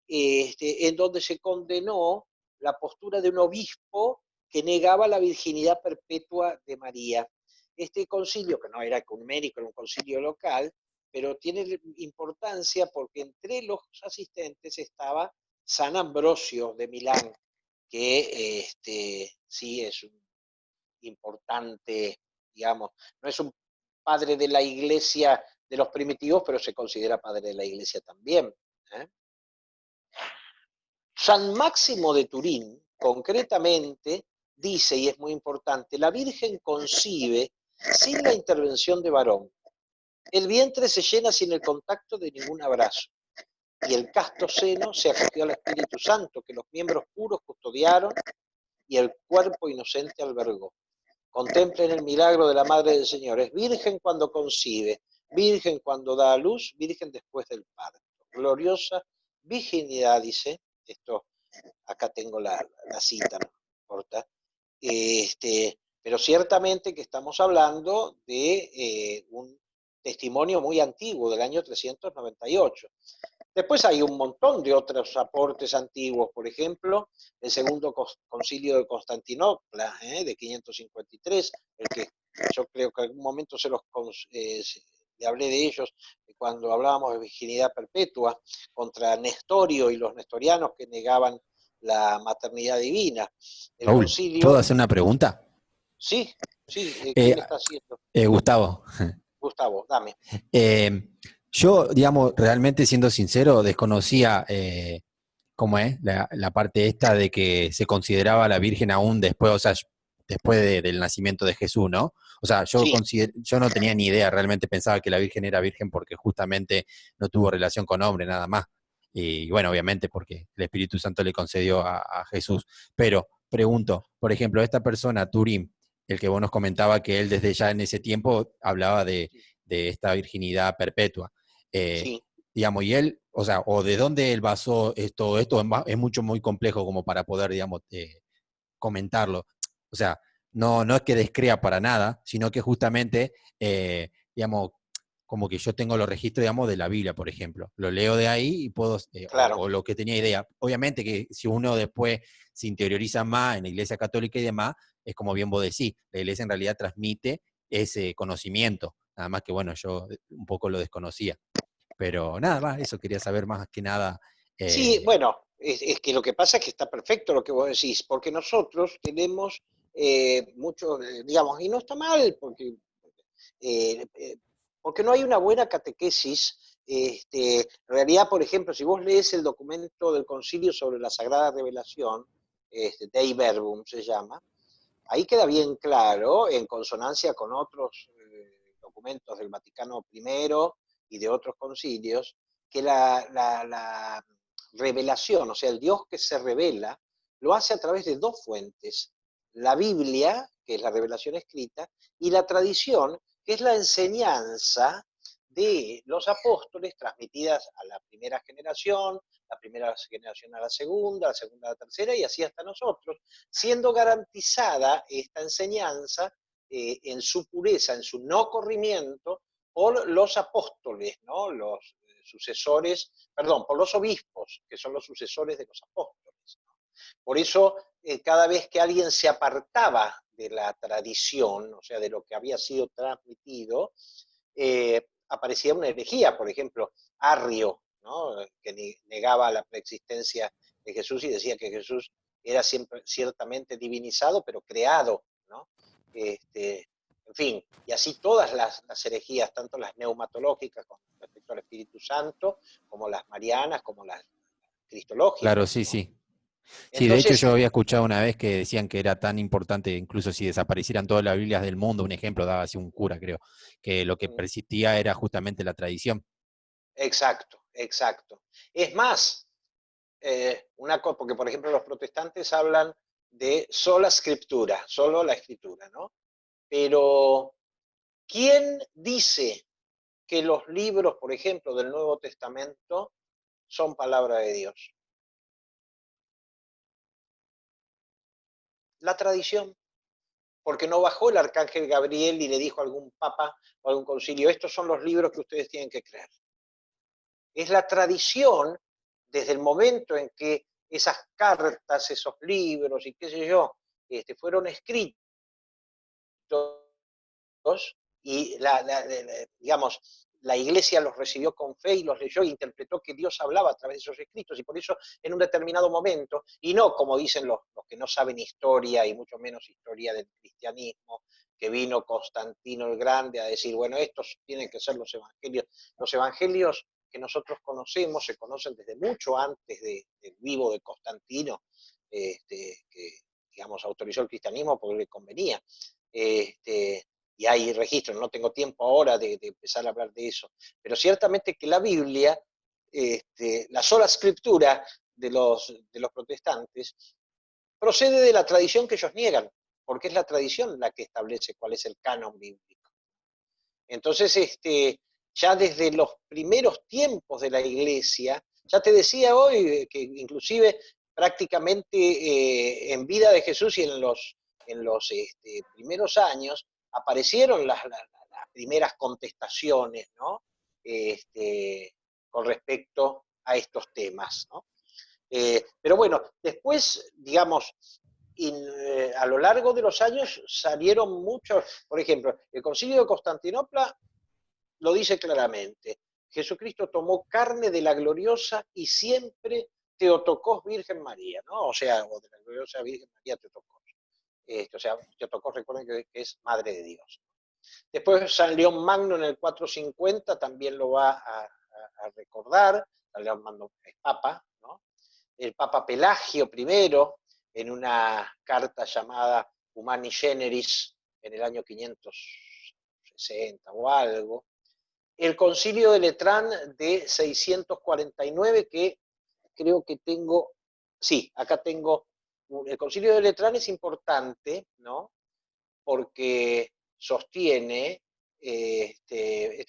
[SPEAKER 1] en donde se condenó la postura de un obispo que negaba la virginidad perpetua de María. Este concilio, que no era ecuménico, era un concilio local, pero tiene importancia porque entre los asistentes estaba San Ambrosio de Milán, que sí es un importante, digamos, no es un padre de la iglesia de los primitivos, pero se considera padre de la iglesia también. San Máximo de Turín, concretamente, dice, y es muy importante, la Virgen concibe sin la intervención de varón. El vientre se llena sin el contacto de ningún abrazo. Y el casto seno se acogió al Espíritu Santo, que los miembros puros custodiaron y el cuerpo inocente albergó. Contemplen el milagro de la Madre del Señor. Es virgen cuando concibe, virgen cuando da a luz, virgen después del parto. Gloriosa virginidad, dice, esto, acá tengo la cita, no importa, pero ciertamente que estamos hablando de un testimonio muy antiguo, del año 398. Después hay un montón de otros aportes antiguos, por ejemplo, el segundo concilio de Constantinopla, de 553, el que yo creo que en algún momento le hablé de ellos cuando hablábamos de virginidad perpetua, contra Nestorio y los nestorianos que negaban la maternidad divina. El
[SPEAKER 3] Raúl, ¿puedo
[SPEAKER 1] concilio,
[SPEAKER 3] hacer una pregunta?
[SPEAKER 1] sí, sí, ¿quién está haciendo?
[SPEAKER 3] Gustavo.
[SPEAKER 1] Gustavo, dame.
[SPEAKER 3] Yo, digamos, realmente siendo sincero, desconocía cómo es la parte esta de que se consideraba la Virgen aún después, o sea, después del nacimiento de Jesús, ¿no? O sea,
[SPEAKER 1] Sí,
[SPEAKER 3] yo no tenía ni idea, realmente pensaba que la Virgen era virgen porque justamente no tuvo relación con hombre, nada más. Y bueno, obviamente porque el Espíritu Santo le concedió a Jesús. Pero pregunto, por ejemplo, esta persona, Turín, el que vos nos comentaba que él desde ya en ese tiempo hablaba de esta virginidad perpetua. Eh,
[SPEAKER 1] sí.
[SPEAKER 3] digamos, y él, o sea, o de dónde él basó esto es mucho, muy complejo como para poder, digamos, comentarlo. O sea, no es que descrea para nada, sino que justamente, digamos, como que yo tengo los registros, digamos, de la Biblia, por ejemplo. Lo leo de ahí y puedo,
[SPEAKER 1] Claro.
[SPEAKER 3] o lo que tenía idea. Obviamente que si uno después se interioriza más en la Iglesia Católica y demás, es como bien vos decís, la Iglesia en realidad transmite ese conocimiento. Nada más que, bueno, yo un poco lo desconocía. Pero nada más, eso quería saber más que nada.
[SPEAKER 1] Sí,
[SPEAKER 3] eh,
[SPEAKER 1] bueno, que lo que pasa es que está perfecto lo que vos decís, porque nosotros tenemos mucho, digamos, y no está mal, eh, eh, porque no hay una buena catequesis. En realidad, por ejemplo, si vos lees el documento del Concilio sobre la Sagrada Revelación, Dei Verbum se llama, ahí queda bien claro, en consonancia con otros documentos del Vaticano I y de otros concilios, que la revelación, o sea, el Dios que se revela, lo hace a través de dos fuentes. La Biblia, que es la revelación escrita, y la tradición, que es la enseñanza de los apóstoles transmitidas a la primera generación a la segunda a la tercera, y así hasta nosotros, siendo garantizada esta enseñanza en su pureza, en su no corrimiento, por los apóstoles, ¿no? Los sucesores, perdón, por los obispos, que son los sucesores de los apóstoles. ¿No? Por eso, cada vez que alguien se apartaba de la tradición, o sea, de lo que había sido transmitido, aparecía una herejía. Por ejemplo, Arrio, ¿no? Que negaba la preexistencia de Jesús y decía que Jesús era siempre, ciertamente divinizado, pero creado, ¿no? En fin, y así todas las herejías, tanto las neumatológicas con respecto al Espíritu Santo, como las marianas, como las
[SPEAKER 3] claro,
[SPEAKER 1] cristológicas,
[SPEAKER 3] sí,
[SPEAKER 1] ¿no?
[SPEAKER 3] sí. Sí, de hecho yo
[SPEAKER 1] Entonces,
[SPEAKER 3] había escuchado una vez que decían que era tan importante, incluso si desaparecieran todas las Biblias del mundo, un ejemplo daba así un cura, creo, que lo que persistía era justamente la tradición.
[SPEAKER 1] exacto, exacto. Es más, porque por ejemplo los protestantes hablan de sola escritura, solo la escritura, ¿no? Pero ¿Quién dice que los libros, por ejemplo, del Nuevo Testamento son palabra de Dios? La tradición. Porque no bajó el arcángel Gabriel y le dijo a algún papa o a algún concilio, estos son los libros que ustedes tienen que creer. Es la tradición, desde el momento en que esas cartas, esos libros y qué sé yo, fueron escritos y digamos, la iglesia los recibió con fe y los leyó e interpretó que Dios hablaba a través de esos escritos, y por eso en un determinado momento, y no como dicen los que no saben historia y mucho menos historia del cristianismo, que vino Constantino el Grande a decir, bueno, estos tienen que ser los evangelios. Los evangelios que nosotros conocemos se conocen desde mucho antes del vivo de Constantino, que, digamos, autorizó el cristianismo porque le convenía. Y hay registros, no tengo tiempo ahora de empezar a hablar de eso, pero ciertamente que la Biblia, la sola escritura de los protestantes, procede de la tradición que ellos niegan, porque es la tradición la que establece cuál es el canon bíblico. Entonces, ya desde los primeros tiempos de la iglesia, ya te decía hoy que inclusive prácticamente en vida de Jesús y en los primeros años, aparecieron las primeras contestaciones, ¿no? Con respecto a estos temas, ¿no? Pero bueno, después, digamos, a lo largo de los años salieron muchos, por ejemplo, el Concilio de Constantinopla lo dice claramente, Jesucristo tomó carne de la gloriosa y siempre Teotocós Virgen María, ¿no? O sea, o de la gloriosa Virgen María Teotocós. O sea, Teotocós, recuerden que es Madre de Dios. Después San León Magno en el 450 también lo va a recordar, San León Magno es Papa, ¿no? El Papa Pelagio I, en una carta llamada Humani Generis, en el año 560 o algo. El Concilio de Letrán de 649, que creo que tengo, sí, acá tengo, el Concilio de Letrán es importante, ¿no? Porque sostiene,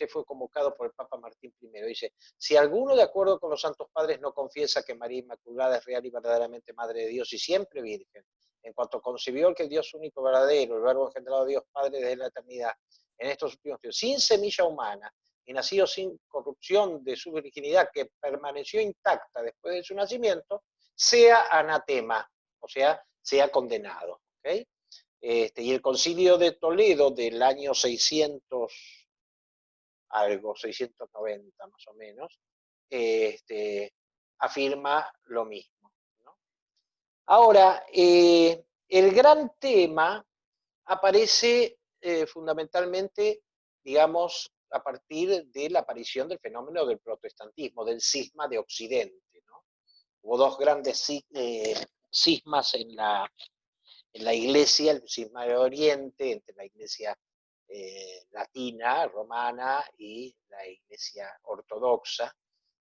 [SPEAKER 1] fue convocado por el Papa Martín I, dice, si alguno de acuerdo con los santos padres no confiesa que María Inmaculada es real y verdaderamente Madre de Dios y siempre virgen, en cuanto concibió que el Dios único verdadero, el verbo engendrado de Dios Padre desde la eternidad, en estos últimos tiempos, sin semilla humana y nacido sin corrupción de su virginidad, que permaneció intacta después de su nacimiento, sea anatema, o sea condenado. ¿Okay? Y el Concilio de Toledo del año 600, algo, 690 más o menos, afirma lo mismo, ¿no? Ahora, el gran tema aparece fundamentalmente, digamos, a partir de la aparición del fenómeno del protestantismo, del cisma de Occidente, ¿no? Hubo dos grandes cismas en la iglesia, el cisma de Oriente, entre la iglesia latina, romana, y la iglesia ortodoxa,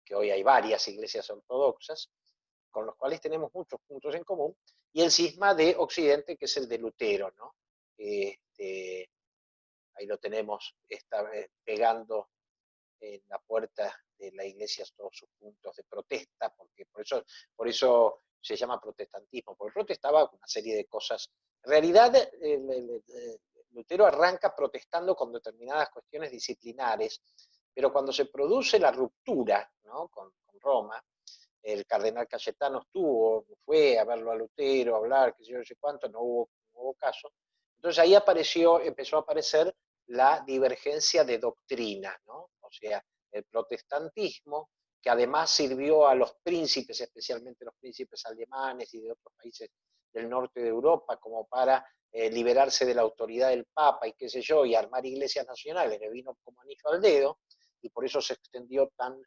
[SPEAKER 1] que hoy hay varias iglesias ortodoxas, con los cuales tenemos muchos puntos en común, y el cisma de Occidente, que es el de Lutero, ¿no? Ahí lo tenemos, está pegando en la puerta de la iglesia todos sus puntos de protesta, porque por eso se llama protestantismo, porque protestaba una serie de cosas. En realidad, Lutero arranca protestando con determinadas cuestiones disciplinares, pero cuando se produce la ruptura, ¿no? con Roma, el cardenal Cayetano fue a verlo a Lutero, a hablar, qué sé yo, no sé cuánto, no hubo caso. Entonces ahí empezó a aparecer la divergencia de doctrina, ¿no? O sea, el protestantismo, que además sirvió a los príncipes, especialmente los príncipes alemanes y de otros países del norte de Europa, como para liberarse de la autoridad del Papa y qué sé yo, y armar iglesias nacionales, le vino como anillo al dedo, y por eso se extendió tan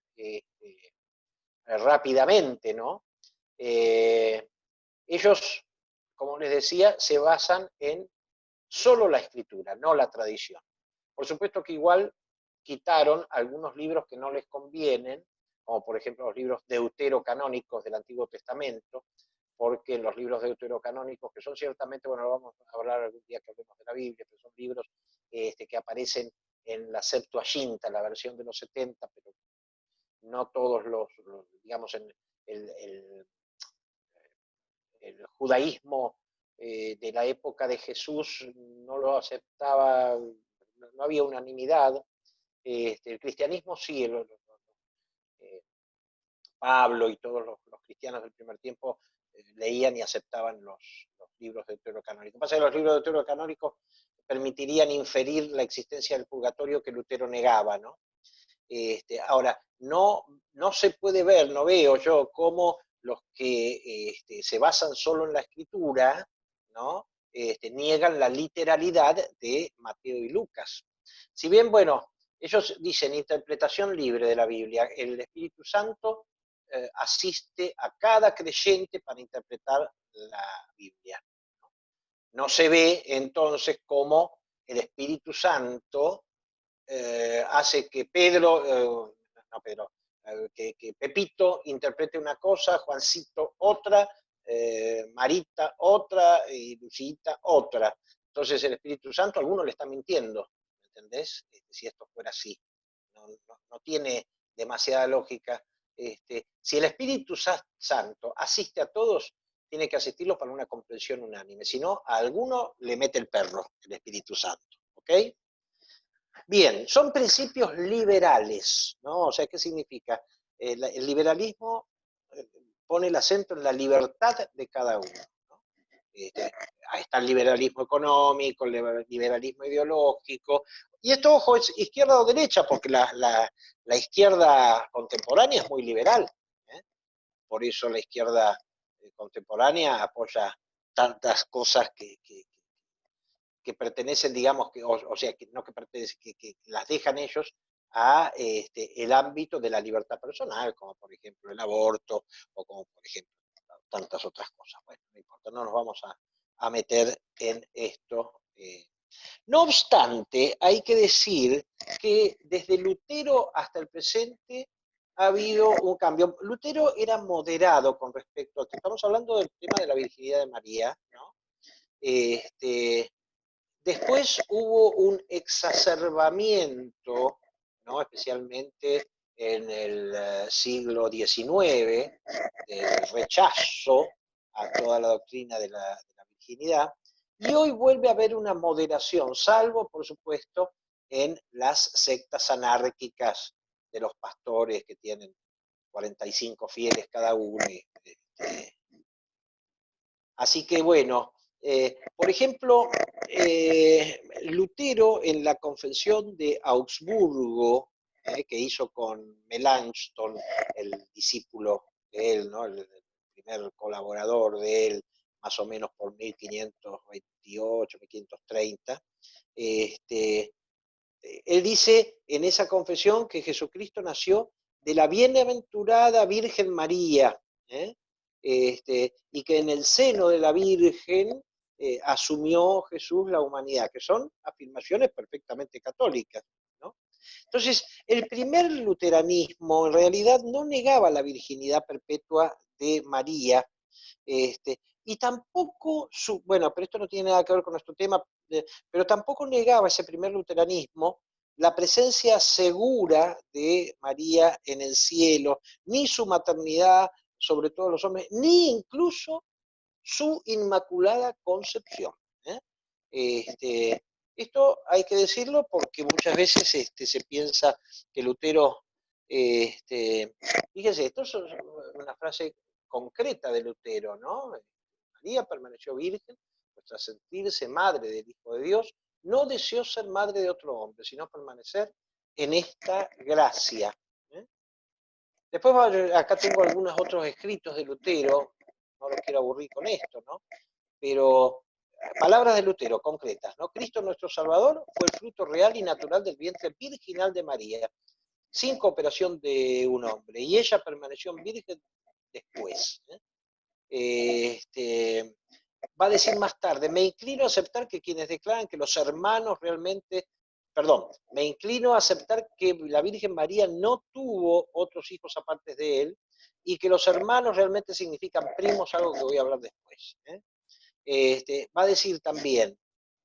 [SPEAKER 1] rápidamente, ¿no? Ellos, como les decía, se basan en solo la escritura, no la tradición. Por supuesto que igual quitaron algunos libros que no les convienen, como por ejemplo los libros deuterocanónicos del Antiguo Testamento, porque en los libros deuterocanónicos, que son ciertamente, bueno, vamos a hablar algún día que hablemos de la Biblia, pero son libros que aparecen en la Septuaginta, la versión de los 70, pero no todos digamos, en el judaísmo de la época de Jesús no lo aceptaba, no había unanimidad. El cristianismo sí, Pablo y todos los cristianos del primer tiempo leían y aceptaban los libros deuterocanónicos. Lo que pasa es que los libros deuterocanónicos permitirían inferir la existencia del purgatorio que Lutero negaba, ¿no? Ahora, no se puede ver, no veo yo cómo los que se basan solo en la escritura, ¿no? Niegan la literalidad de Mateo y Lucas. Si bien, bueno, ellos dicen interpretación libre de la Biblia, el Espíritu Santo asiste a cada creyente para interpretar la Biblia. No se ve entonces cómo el Espíritu Santo hace que que Pepito interprete una cosa, Juancito otra, Marita otra y Lucita otra. Entonces el Espíritu Santo a alguno le está mintiendo, ¿entendés? Si esto fuera así. No tiene demasiada lógica. Si el Espíritu Santo asiste a todos, tiene que asistirlos para una comprensión unánime. Si no, a alguno le mete el perro, el Espíritu Santo. ¿Ok? Bien, son principios liberales, ¿no? O sea, ¿qué significa? El liberalismo pone el acento en la libertad de cada uno, ¿no? Ahí está el liberalismo económico, el liberalismo ideológico, y esto, ojo, es izquierda o derecha, porque la izquierda contemporánea es muy liberal, ¿eh? Por eso la izquierda contemporánea apoya tantas cosas que pertenecen, digamos, o sea, que no que pertenecen, que las dejan ellos a el ámbito de la libertad personal, como por ejemplo el aborto, o como por ejemplo tantas otras cosas. Bueno, no importa, no nos vamos a meter en esto. No obstante, hay que decir que desde Lutero hasta el presente ha habido un cambio. Lutero era moderado con respecto a, estamos hablando del tema de la virginidad de María, ¿no? Después hubo un exacerbamiento, ¿no? Especialmente en el siglo XIX, del rechazo a toda la doctrina de la virginidad, y hoy vuelve a haber una moderación, salvo, por supuesto, en las sectas anárquicas de los pastores que tienen 45 fieles cada uno. Así que bueno, por ejemplo, Lutero en la Confesión de Augsburgo, que hizo con Melanchthon, el discípulo de él, ¿no? el primer colaborador de él, más o menos por 1528, 1530, él dice en esa confesión que Jesucristo nació de la bienaventurada Virgen María, y que en el seno de la Virgen asumió Jesús la humanidad, que son afirmaciones perfectamente católicas, ¿no? Entonces, el primer luteranismo en realidad no negaba la virginidad perpetua de María, y tampoco, bueno, pero esto no tiene nada que ver con nuestro tema, pero tampoco negaba ese primer luteranismo la presencia segura de María en el cielo, ni su maternidad sobre todos los hombres, ni incluso su inmaculada concepción. Esto hay que decirlo porque muchas veces se piensa que Lutero, fíjense, esto es una frase concreta de Lutero, ¿no? María permaneció virgen, pues tras sentirse madre del Hijo de Dios, no deseó ser madre de otro hombre, sino permanecer en esta gracia. Después acá tengo algunos otros escritos de Lutero, no los quiero aburrir con esto, ¿no? Pero palabras de Lutero concretas, ¿no? Cristo nuestro Salvador fue el fruto real y natural del vientre virginal de María, sin cooperación de un hombre, y ella permaneció virgen después. Va a decir más tarde, me inclino a aceptar que quienes declaran que los hermanos realmente, me inclino a aceptar que la Virgen María no tuvo otros hijos aparte de él, y que los hermanos realmente significan primos, algo que voy a hablar después. Va a decir también,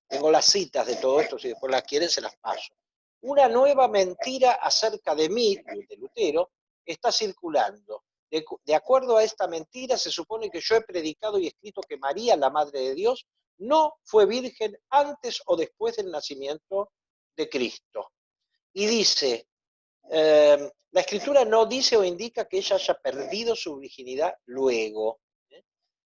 [SPEAKER 1] tengo las citas de todo esto, si después las quieren se las paso. Una nueva mentira acerca de mí, de Lutero, está circulando. De acuerdo a esta mentira, se supone que yo he predicado y escrito que María, la Madre de Dios, no fue virgen antes o después del nacimiento de Cristo. Y dice, la Escritura no dice o indica que ella haya perdido su virginidad luego.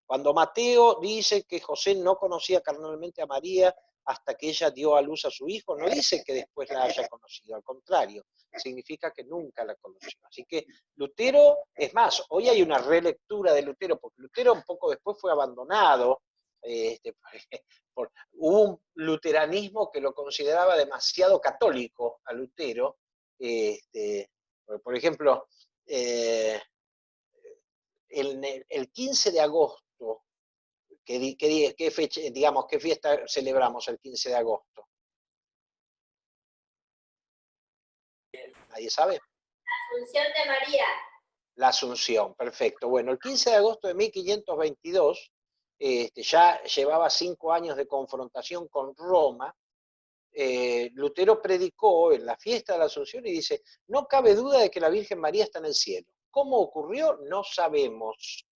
[SPEAKER 1] Cuando Mateo dice que José no conocía carnalmente a María hasta que ella dio a luz a su hijo, no dice que después la haya conocido, al contrario, significa que nunca la conoció. Así que Lutero, es más, hoy hay una relectura de Lutero, porque Lutero un poco después fue abandonado, hubo un luteranismo que lo consideraba demasiado católico a Lutero, por ejemplo, el 15 de agosto, ¿qué fecha, digamos, qué fiesta celebramos el 15 de agosto? ¿Nadie sabe?
[SPEAKER 2] Asunción de María.
[SPEAKER 1] La Asunción, perfecto. Bueno, el 15 de agosto de 1522, ya llevaba 5 años de confrontación con Roma. Lutero predicó en la fiesta de la Asunción y dice, no cabe duda de que la Virgen María está en el cielo. ¿Cómo ocurrió? No sabemos.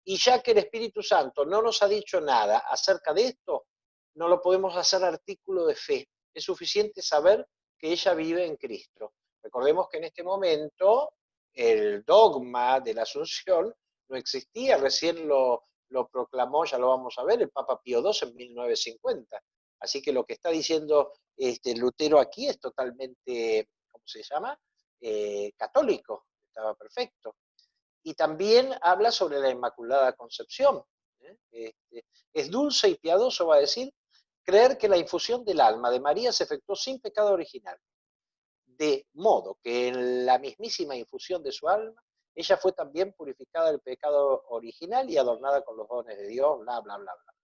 [SPEAKER 1] Y ya que el Espíritu Santo no nos ha dicho nada acerca de esto, no lo podemos hacer artículo de fe. Es suficiente saber que ella vive en Cristo. Recordemos que en este momento el dogma de la Asunción no existía, recién lo proclamó, ya lo vamos a ver, el Papa Pío II en 1950. Así que lo que está diciendo Lutero aquí es totalmente, ¿cómo se llama? Católico, estaba perfecto. Y también habla sobre la Inmaculada Concepción. Es dulce y piadoso, va a decir, creer que la infusión del alma de María se efectuó sin pecado original, de modo que en la mismísima infusión de su alma, ella fue también purificada del pecado original y adornada con los dones de Dios, bla, bla, bla, bla.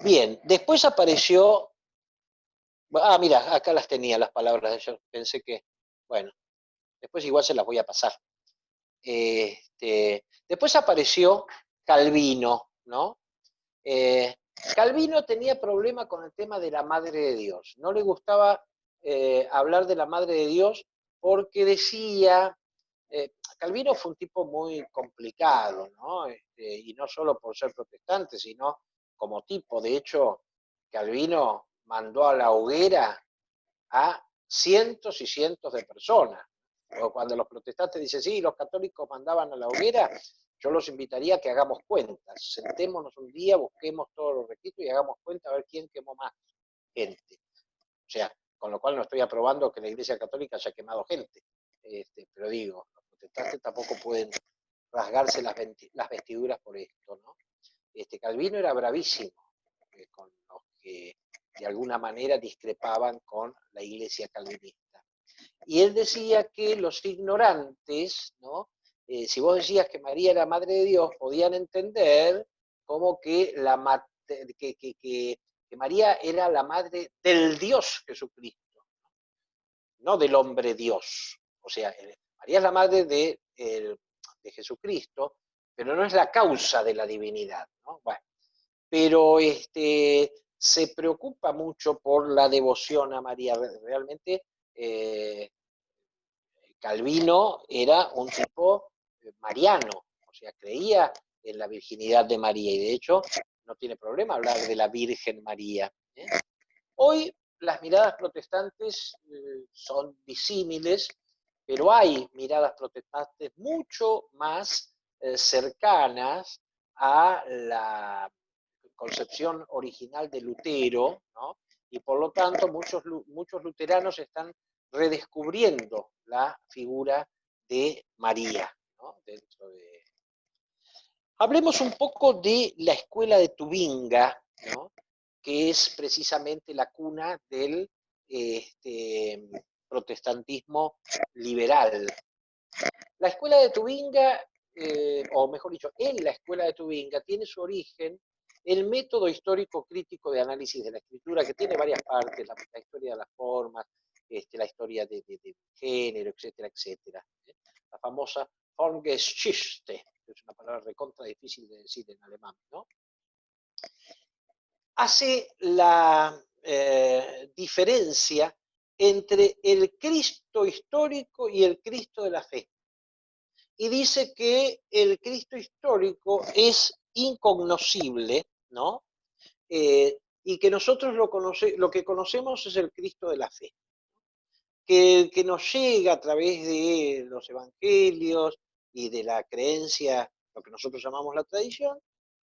[SPEAKER 1] Bien, después apareció, mira, acá las tenía las palabras de ellos, pensé que, bueno, después igual se las voy a pasar. Después apareció Calvino, ¿no? Calvino tenía problema con el tema de la Madre de Dios. No le gustaba hablar de la Madre de Dios porque decía, Calvino fue un tipo muy complicado, ¿no? Y no solo por ser protestante, sino como tipo. De hecho, Calvino mandó a la hoguera a cientos y cientos de personas. O cuando los protestantes dicen, sí, los católicos mandaban a la hoguera, yo los invitaría a que hagamos cuentas. Sentémonos un día, busquemos todos los registros y hagamos cuenta a ver quién quemó más gente. O sea, con lo cual no estoy aprobando que la Iglesia Católica haya quemado gente. Pero digo, los protestantes tampoco pueden rasgarse las vestiduras por esto, ¿no? Calvino era bravísimo con los que de alguna manera discrepaban con la Iglesia calvinista. Y él decía que los ignorantes, ¿no? Si vos decías que María era Madre de Dios, podían entender como que, que María era la madre del Dios Jesucristo, no del hombre Dios. O sea, María es la madre de Jesucristo, pero no es la causa de la divinidad, ¿no? Bueno, pero se preocupa mucho por la devoción a María. Realmente Calvino era un tipo mariano, o sea, creía en la virginidad de María y de hecho no tiene problema hablar de la Virgen María. Hoy las miradas protestantes son disímiles, pero hay miradas protestantes mucho más cercanas a la concepción original de Lutero, ¿no? Y por lo tanto muchos luteranos están redescubriendo la figura de María, ¿no? Hablemos un poco de la escuela de Tubinga, ¿no? Que es precisamente la cuna del protestantismo liberal. La escuela de Tubinga, o mejor dicho, en la escuela de Tubinga tiene su origen el método histórico crítico de análisis de la escritura, que tiene varias partes, la historia de las formas, la historia de género, etcétera, etcétera. La famosa Formgeschichte, que es una palabra recontra difícil de decir en alemán, ¿no? Hace la diferencia entre el Cristo histórico y el Cristo de la fe. Y dice que el Cristo histórico es incognoscible, ¿no? Y que nosotros lo que conocemos es el Cristo de la fe, que nos llega a través de los evangelios y de la creencia, lo que nosotros llamamos la tradición,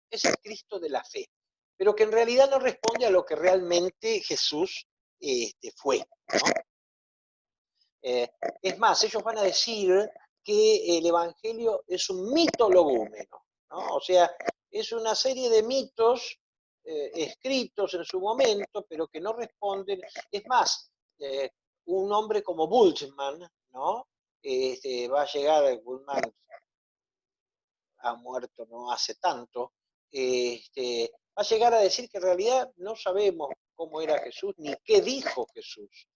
[SPEAKER 1] es el Cristo de la fe, pero que en realidad no responde a lo que realmente Jesús fue, ¿no? Es más, ellos van a decir que el Evangelio es un mitologúmeno, ¿no? O sea, es una serie de mitos escritos en su momento, pero que no responden. Es más, un hombre como Bultmann, ¿no? Va a llegar, Bultmann ha muerto no hace tanto, va a llegar a decir que en realidad no sabemos cómo era Jesús ni qué dijo Jesús,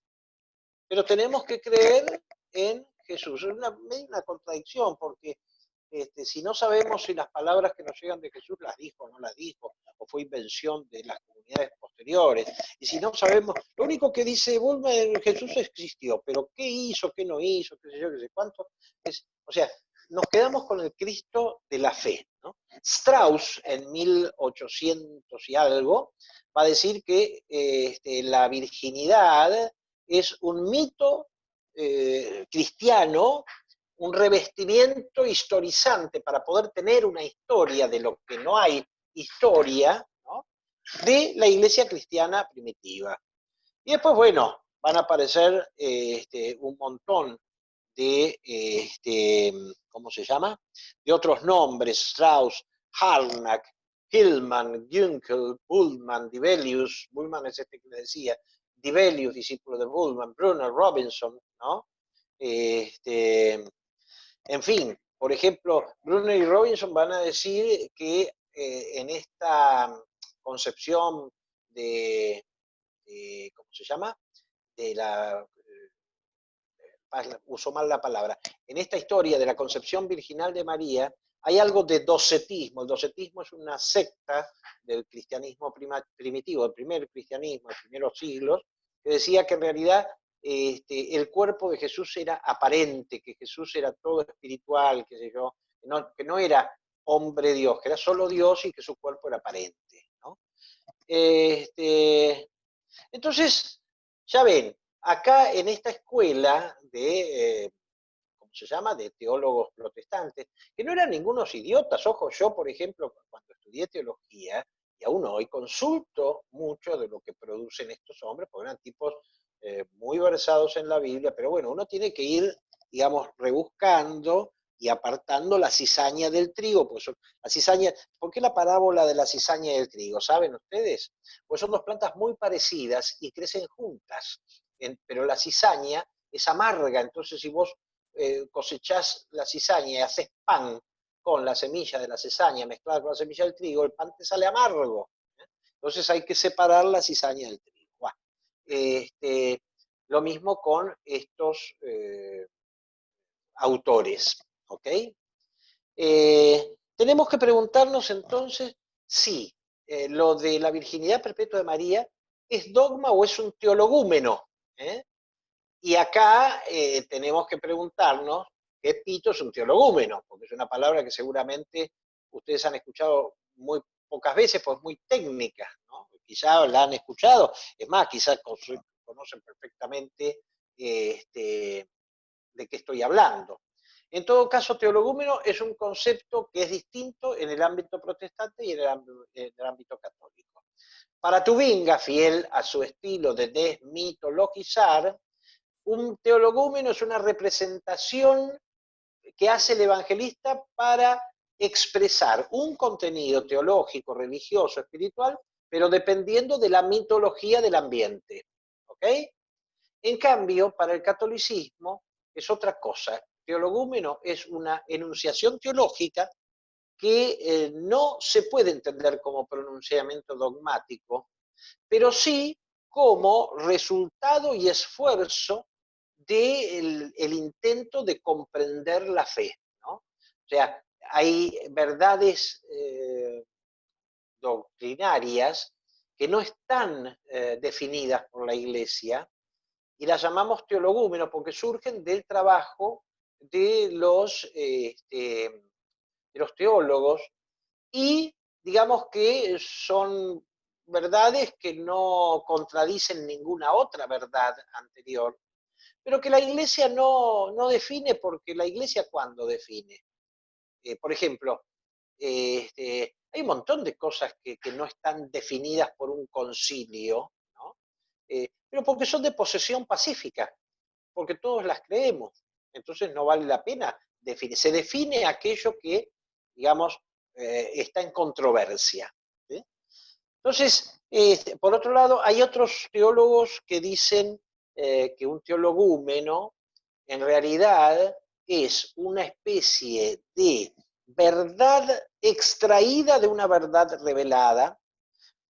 [SPEAKER 1] pero tenemos que creer en Jesús. Es una contradicción, porque si no sabemos si las palabras que nos llegan de Jesús las dijo o no las dijo, o fue invención de las comunidades posteriores, y si no sabemos, lo único que dice Bultmann es que Jesús existió, pero qué hizo, qué no hizo, qué sé yo, qué sé cuánto, o sea, nos quedamos con el Cristo de la fe, ¿no? Strauss, en 1800 y algo, va a decir que la virginidad es un mito cristiano, un revestimiento historizante para poder tener una historia de lo que no hay historia, ¿no? De la iglesia cristiana primitiva. Y después, bueno, van a aparecer un montón de, ¿cómo se llama? De otros nombres, Strauss, Harnack, Hillman, Günkel, Bultmann, Dibelius, Bultmann es este que le decía, Dibelius, discípulo de Bultmann, Brunner, Robinson, ¿no? En fin, por ejemplo, Brunner y Robinson van a decir que en esta concepción ¿cómo se llama? De la, uso mal la palabra, en esta historia de la concepción virginal de María, hay algo de docetismo. El docetismo es una secta del cristianismo primitivo, el primer cristianismo, de los primeros siglos, que decía que en realidad el cuerpo de Jesús era aparente, que Jesús era todo espiritual, qué sé yo, que no era hombre Dios, que era solo Dios y que su cuerpo era aparente, ¿no? Entonces, ya ven, acá en esta escuela de, ¿cómo se llama?, de teólogos protestantes, que no eran ningunos idiotas. Ojo, yo, por ejemplo, cuando estudié teología, y aún hoy consulto mucho de lo que producen estos hombres, porque eran tipos muy versados en la Biblia, pero bueno, uno tiene que ir, digamos, rebuscando y apartando la cizaña del trigo, pues la cizaña, ¿por qué la parábola de la cizaña y el trigo? ¿Saben ustedes? Pues son dos plantas muy parecidas y crecen juntas, pero la cizaña es amarga, entonces si vos cosechás la cizaña y haces pan con la semilla de la cizaña mezclada con la semilla del trigo, el pan te sale amargo. Entonces hay que separar la cizaña del trigo. Lo mismo con estos autores. ¿Ok? Tenemos que preguntarnos entonces si lo de la virginidad perpetua de María es dogma o es un teologúmeno. Y acá tenemos que preguntarnos qué pito es un teologúmeno, porque es una palabra que seguramente ustedes han escuchado muy pocas veces, pues muy técnica, ¿no? Quizá la han escuchado, es más, quizás conocen perfectamente de qué estoy hablando. En todo caso, teologúmeno es un concepto que es distinto en el ámbito protestante y en el ámbito católico. Para Tubinga, fiel a su estilo de desmitologizar, un teologúmeno es una representación que hace el evangelista para expresar un contenido teológico, religioso, espiritual, pero dependiendo de la mitología del ambiente. ¿Ok? En cambio, para el catolicismo es otra cosa. Teologúmeno es una enunciación teológica que no se puede entender como pronunciamiento dogmático, pero sí como resultado y esfuerzo del intento de comprender la fe, ¿no? O sea, hay verdades doctrinarias que no están definidas por la Iglesia y las llamamos teologúmenos porque surgen del trabajo de los teólogos y digamos que son verdades que no contradicen ninguna otra verdad anterior, pero que la Iglesia no define porque la Iglesia ¿cuándo define? Por ejemplo, hay un montón de cosas que no están definidas por un concilio, ¿no? Pero porque son de posesión pacífica, porque todos las creemos. Entonces no vale la pena definir. Se define aquello que, digamos, está en controversia. ¿Sí? Entonces, por otro lado, hay otros teólogos que dicen que un teologúmeno en realidad es una especie de verdad extraída de una verdad revelada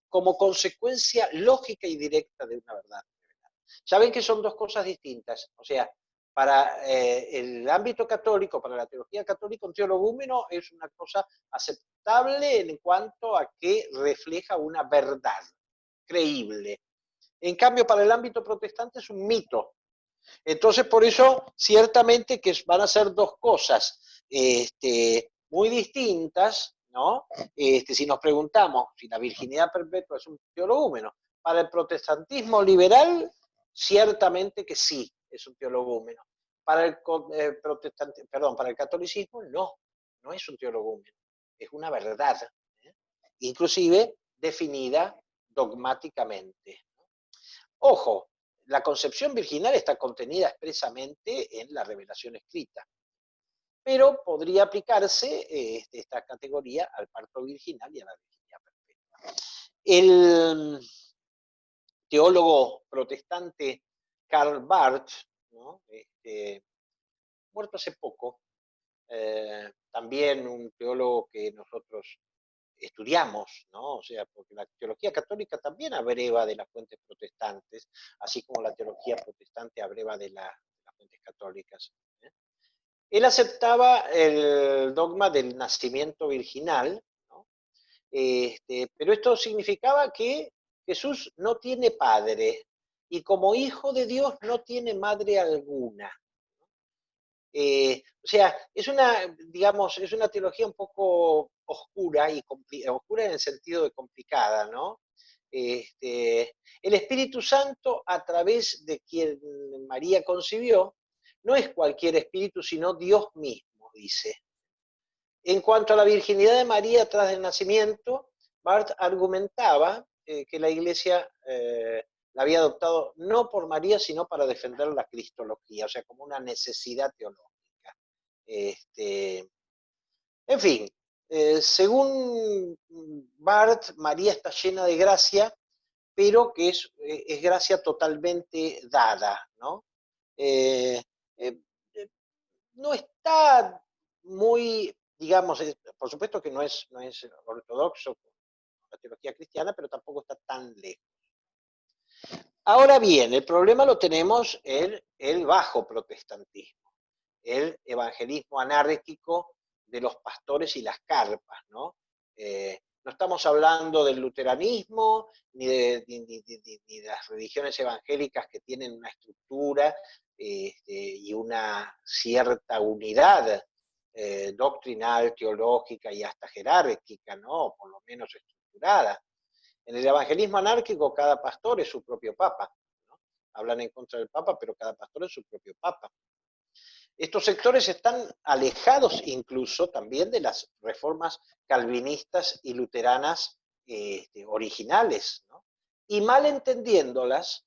[SPEAKER 1] como consecuencia lógica y directa de una verdad revelada. Ya ven que son dos cosas distintas. O sea, para el ámbito católico, para la teología católica, un teologúmeno es una cosa aceptable en cuanto a que refleja una verdad creíble. En cambio, para el ámbito protestante es un mito. Entonces, por eso, ciertamente que van a ser dos cosas muy distintas, ¿no? Si nos preguntamos si la virginidad perpetua es un teologúmeno, para el protestantismo liberal, ciertamente que sí, es un teologúmeno. Para el para el catolicismo, no es un teologúmeno, es una verdad, ¿eh? Inclusive definida dogmáticamente. Ojo, la concepción virginal está contenida expresamente en la revelación escrita, pero podría aplicarse esta categoría al parto virginal y a la virginidad perpetua. El teólogo protestante Karl Barth, ¿no? Muerto hace poco, también un teólogo que nosotros estudiamos, ¿no? O sea, porque la teología católica también abreva de las fuentes protestantes, así como la teología protestante abreva de las fuentes católicas. ¿Eh? Él aceptaba el dogma del nacimiento virginal, ¿no? Pero esto significaba que Jesús no tiene padre y como hijo de Dios no tiene madre alguna. O sea, digamos, es una teología un poco oscura, oscura en el sentido de complicada, ¿no? El Espíritu Santo, a través de quien María concibió, no es cualquier espíritu, sino Dios mismo, dice. En cuanto a la virginidad de María tras el nacimiento, Barth argumentaba que la Iglesia la había adoptado no por María, sino para defender la cristología, o sea, como una necesidad teológica. En fin, según Barth, María está llena de gracia, pero que es gracia totalmente dada, ¿no? Eh, eh, no está muy, digamos, por supuesto que no es ortodoxo la teología cristiana, pero tampoco está tan lejos. Ahora bien, el problema lo tenemos en el bajo protestantismo, el evangelismo anárquico de los pastores y las carpas, ¿no? No estamos hablando del luteranismo ni de las religiones evangélicas que tienen una estructura y una cierta unidad doctrinal, teológica y hasta jerárquica, ¿no? Por lo menos estructurada. En el evangelismo anárquico cada pastor es su propio papa, ¿no? Hablan en contra del papa, pero cada pastor es su propio papa. Estos sectores están alejados incluso también de las reformas calvinistas y luteranas originales, ¿no? Y mal entendiéndolas,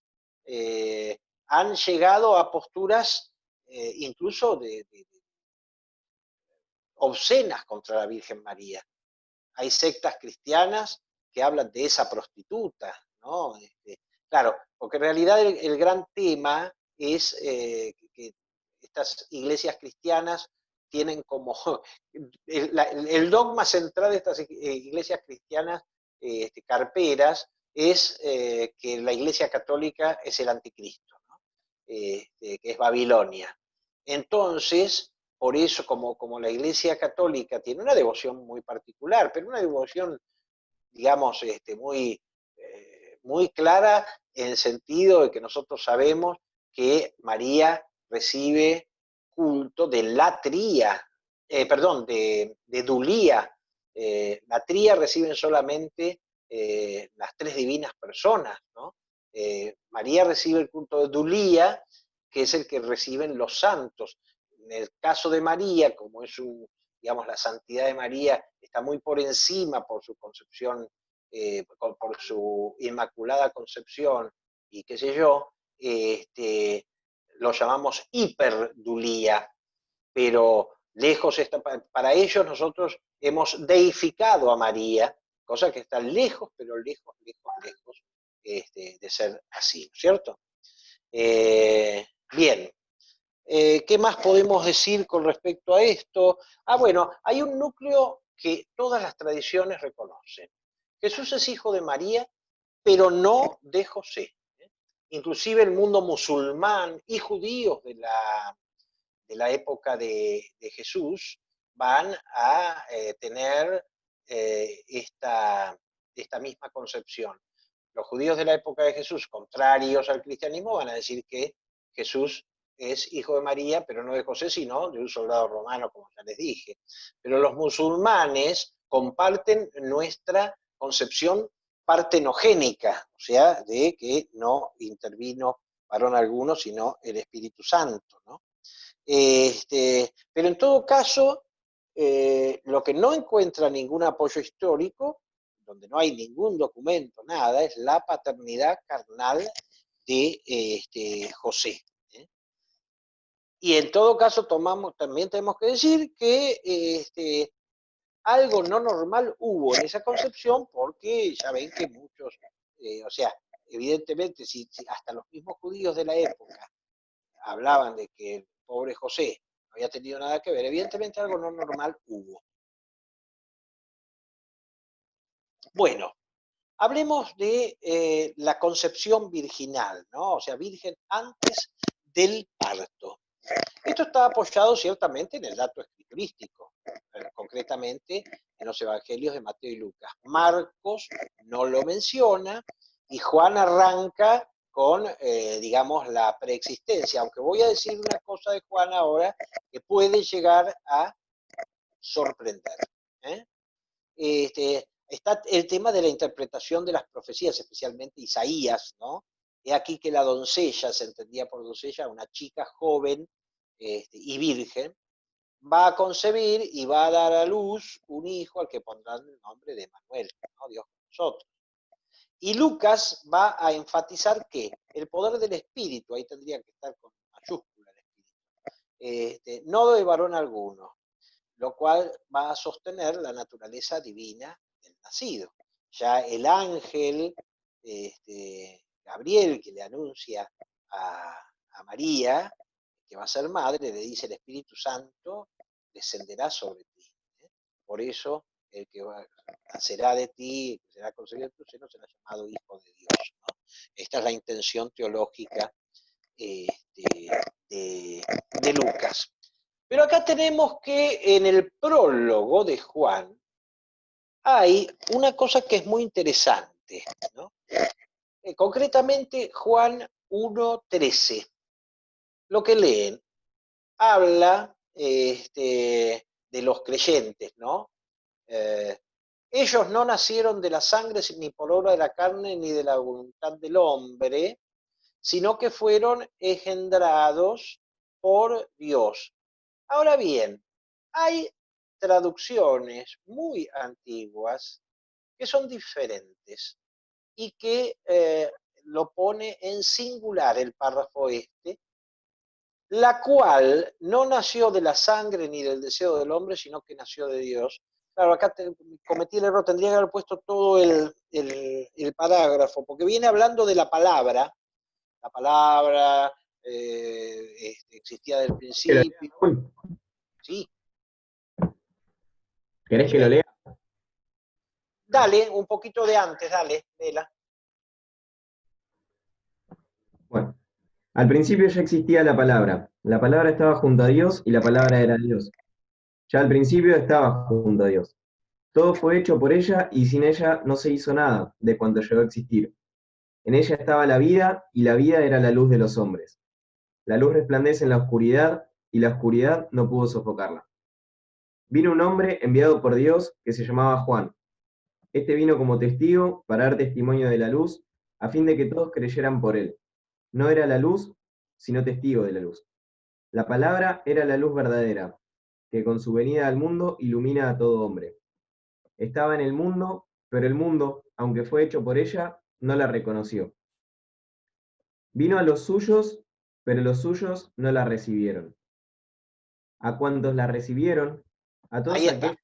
[SPEAKER 1] han llegado a posturas incluso obscenas contra la Virgen María. Hay sectas cristianas que hablan de esa prostituta, ¿no? Claro, porque en realidad el gran tema es que estas iglesias cristianas tienen como el dogma central de estas iglesias cristianas carperas es que la Iglesia Católica es el anticristo, ¿no? Que es Babilonia. Entonces, por eso, como la Iglesia Católica tiene una devoción muy particular, pero una devoción, digamos, muy clara en el sentido de que nosotros sabemos que María recibe culto de latría, perdón, de dulía. Latría reciben solamente las tres divinas personas, ¿no? María recibe el culto de dulía, que es el que reciben los santos. En el caso de María, como es digamos, la santidad de María está muy por encima por su concepción, por su inmaculada concepción y qué sé yo, lo llamamos hiperdulía, pero lejos está, para ellos nosotros hemos deificado a María, cosa que está lejos, pero lejos, lejos, lejos de ser así, ¿cierto? Bien, ¿qué más podemos decir con respecto a esto? Bueno, hay un núcleo que todas las tradiciones reconocen. Jesús es hijo de María, pero no de José. Inclusive el mundo musulmán y judíos de la época de Jesús van a tener esta misma concepción. Los judíos de la época de Jesús, contrarios al cristianismo, van a decir que Jesús es hijo de María, pero no de José, sino de un soldado romano, como ya les dije. Pero los musulmanes comparten nuestra concepción partenogénica, o sea, de que no intervino varón alguno, sino el Espíritu Santo, ¿no? Pero en todo caso, lo que no encuentra ningún apoyo histórico, donde no hay ningún documento, nada, es la paternidad carnal de José. Y en todo caso también tenemos que decir que algo no normal hubo en esa concepción, porque ya ven que muchos, o sea, evidentemente, si hasta los mismos judíos de la época hablaban de que el pobre José no había tenido nada que ver, evidentemente algo no normal hubo. Bueno, hablemos de la concepción virginal, ¿no? O sea, virgen antes del parto. Esto está apoyado ciertamente en el dato escriturístico, concretamente en los evangelios de Mateo y Lucas. Marcos no lo menciona y Juan arranca con, digamos, la preexistencia, aunque voy a decir una cosa de Juan ahora que puede llegar a sorprender. Está el tema de la interpretación de las profecías, especialmente Isaías, ¿no? He aquí que la doncella, se entendía por doncella, una chica joven y virgen, va a concebir y va a dar a luz un hijo al que pondrán el nombre de Manuel, ¿no? Dios con nosotros. Y Lucas va a enfatizar que el poder del Espíritu, ahí tendría que estar con mayúscula el Espíritu, no de varón alguno, lo cual va a sostener la naturaleza divina del nacido. Ya el ángel Gabriel, que le anuncia a María que va a ser madre, le dice: el Espíritu Santo descenderá sobre ti. Por eso el que nacerá de ti, que será concebido en tu seno, será llamado Hijo de Dios, ¿no? Esta es la intención teológica de Lucas. Pero acá tenemos que en el prólogo de Juan hay una cosa que es muy interesante, ¿no? Concretamente Juan 1:13. Lo que leen habla de los creyentes, ¿no? Ellos no nacieron de la sangre, ni por obra de la carne, ni de la voluntad del hombre, sino que fueron engendrados por Dios. Ahora bien, hay traducciones muy antiguas que son diferentes y que lo pone en singular el párrafo la cual no nació de la sangre ni del deseo del hombre, sino que nació de Dios. Claro, acá cometí el error, tendría que haber puesto todo el parágrafo, porque viene hablando de la palabra existía del principio. Sí.
[SPEAKER 4] ¿Querés que lo lea?
[SPEAKER 1] Dale, un poquito de antes, dale, Vela.
[SPEAKER 4] Bueno, al principio ya existía la palabra. La palabra estaba junto a Dios y la palabra era Dios. Ya al principio estaba junto a Dios. Todo fue hecho por ella y sin ella no se hizo nada de cuanto llegó a existir. En ella estaba la vida y la vida era la luz de los hombres. La luz resplandece en la oscuridad y la oscuridad no pudo sofocarla. Vino un hombre enviado por Dios que se llamaba Juan. Este vino como testigo para dar testimonio de la luz, a fin de que todos creyeran por él. No era la luz, sino testigo de la luz. La palabra era la luz verdadera, que con su venida al mundo ilumina a todo hombre. Estaba en el mundo, pero el mundo, aunque fue hecho por ella, no la reconoció. Vino a los suyos, pero los suyos no la recibieron. A cuantos la recibieron, a todos
[SPEAKER 1] Ahí está.
[SPEAKER 4] aquellos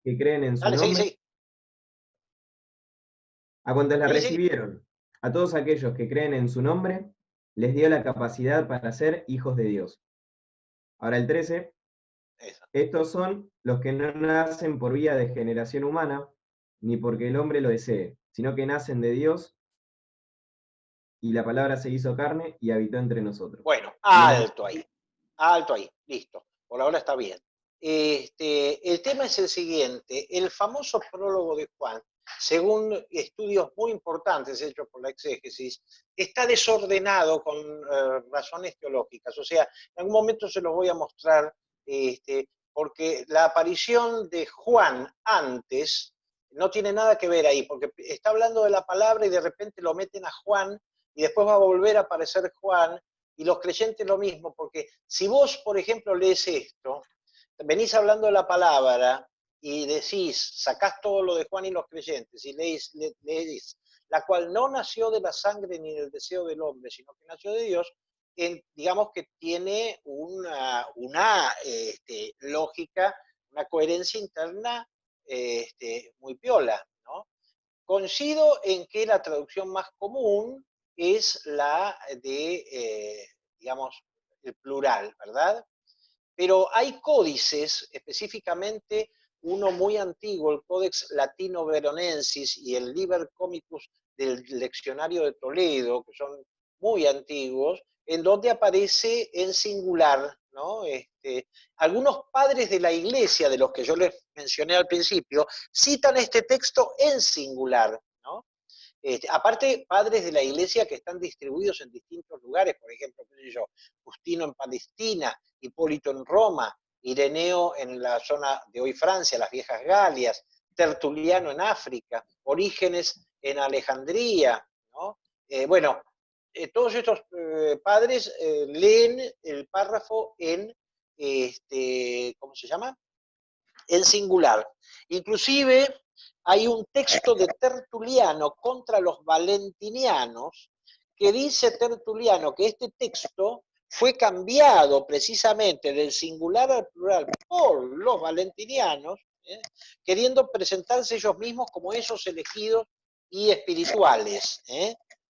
[SPEAKER 4] que creen en su
[SPEAKER 1] Dale, sí,
[SPEAKER 4] nombre,
[SPEAKER 1] sí.
[SPEAKER 4] a cuantos la
[SPEAKER 1] Sí, sí.
[SPEAKER 4] recibieron, a todos aquellos que creen en su nombre, les dio la capacidad para ser hijos de Dios. Ahora el 13,
[SPEAKER 1] Eso.
[SPEAKER 4] estos son los que no nacen por vía de generación humana, ni porque el hombre lo desee, sino que nacen de Dios, y la palabra se hizo carne y habitó entre nosotros.
[SPEAKER 1] Bueno,
[SPEAKER 4] Los
[SPEAKER 1] alto ahí, listo. Por ahora está bien. El tema es el siguiente. El famoso prólogo de Juan, según estudios muy importantes hechos por la exégesis, está desordenado con razones teológicas. O sea, en algún momento se los voy a mostrar, porque la aparición de Juan antes no tiene nada que ver ahí, porque está hablando de la palabra y de repente lo meten a Juan y después va a volver a aparecer Juan, y los creyentes lo mismo, porque si vos, por ejemplo, lees esto, venís hablando de la palabra y decís, sacás todo lo de Juan y los creyentes y leís la cual no nació de la sangre ni del deseo del hombre, sino que nació de Dios, digamos que tiene una lógica, una coherencia interna muy piola, ¿no? Coincido en que la traducción más común es la de, digamos, el plural, ¿verdad? Pero hay códices, específicamente uno muy antiguo, el Codex Latino-Veronensis y el Liber Comicus del Leccionario de Toledo, que son muy antiguos, en donde aparece en singular, ¿no? Algunos padres de la iglesia, de los que yo les mencioné al principio, citan este texto en singular, ¿no? Aparte, padres de la iglesia que están distribuidos en distintos lugares, por ejemplo, qué sé yo, Justino en Palestina, Hipólito en Roma, Ireneo en la zona de hoy Francia, las viejas Galias, Tertuliano en África, Orígenes en Alejandría, ¿no? Bueno, todos estos padres leen el párrafo en, ¿cómo se llama? En singular. Inclusive hay un texto de Tertuliano contra los valentinianos que dice Tertuliano que este texto fue cambiado precisamente del singular al plural por los valentinianos, queriendo presentarse ellos mismos como esos elegidos y espirituales.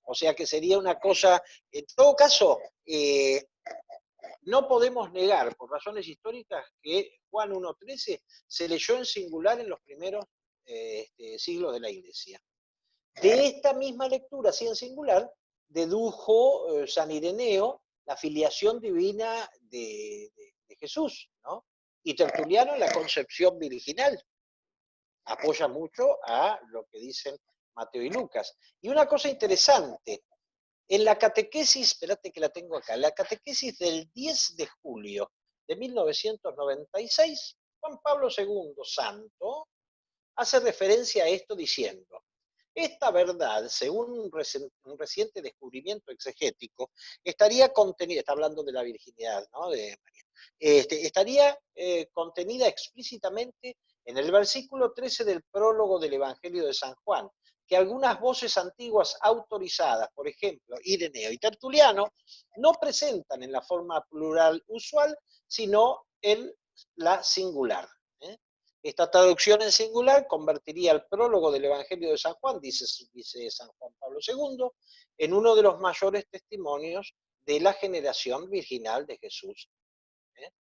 [SPEAKER 1] O sea que sería una cosa, en todo caso, no podemos negar, por razones históricas, que Juan 1.13 se leyó en singular en los primeros siglos de la Iglesia. De esta misma lectura, así en singular, dedujo San Ireneo la filiación divina de Jesús, ¿no? Y Tertuliano la concepción virginal. Apoya mucho a lo que dicen Mateo y Lucas. Y una cosa interesante, en la catequesis, espérate que la tengo acá, la catequesis del 10 de julio de 1996, Juan Pablo II, santo, hace referencia a esto diciendo, esta verdad, según un reciente descubrimiento exegético, estaría contenida, está hablando de la virginidad, ¿no? De María, estaría contenida explícitamente en el versículo 13 del prólogo del Evangelio de San Juan, que algunas voces antiguas autorizadas, por ejemplo, Ireneo y Tertuliano, no presentan en la forma plural usual, sino en la singular. Esta traducción en singular convertiría el prólogo del Evangelio de San Juan, dice San Juan Pablo II, en uno de los mayores testimonios de la generación virginal de Jesús.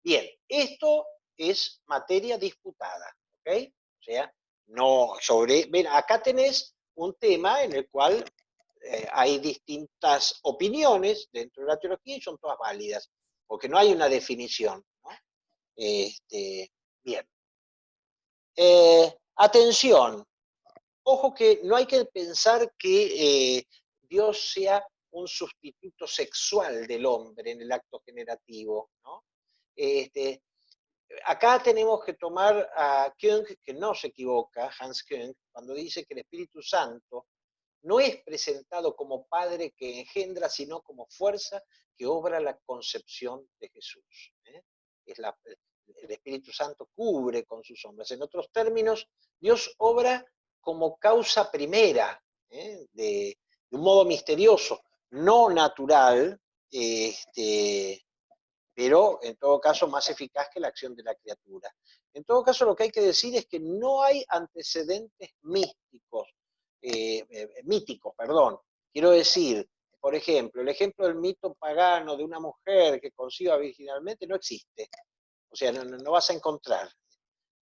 [SPEAKER 1] Bien, esto es materia disputada, ¿ok? O sea, no sobre... Ven, acá tenés un tema en el cual hay distintas opiniones dentro de la teología y son todas válidas, porque no hay una definición, ¿no? Bien. Atención, ojo que no hay que pensar que Dios sea un sustituto sexual del hombre en el acto generativo, ¿no? Acá tenemos que tomar a Küng, que no se equivoca, Hans Küng, cuando dice que el Espíritu Santo no es presentado como Padre que engendra, sino como fuerza que obra la concepción de Jesús. El Espíritu Santo cubre con sus sombras. En otros términos, Dios obra como causa primera, de un modo misterioso, no natural, pero en todo caso más eficaz que la acción de la criatura. En todo caso, lo que hay que decir es que no hay antecedentes míticos, perdón. Quiero decir, por ejemplo, el ejemplo del mito pagano de una mujer que conciba virginalmente no existe. O sea, no vas a encontrar.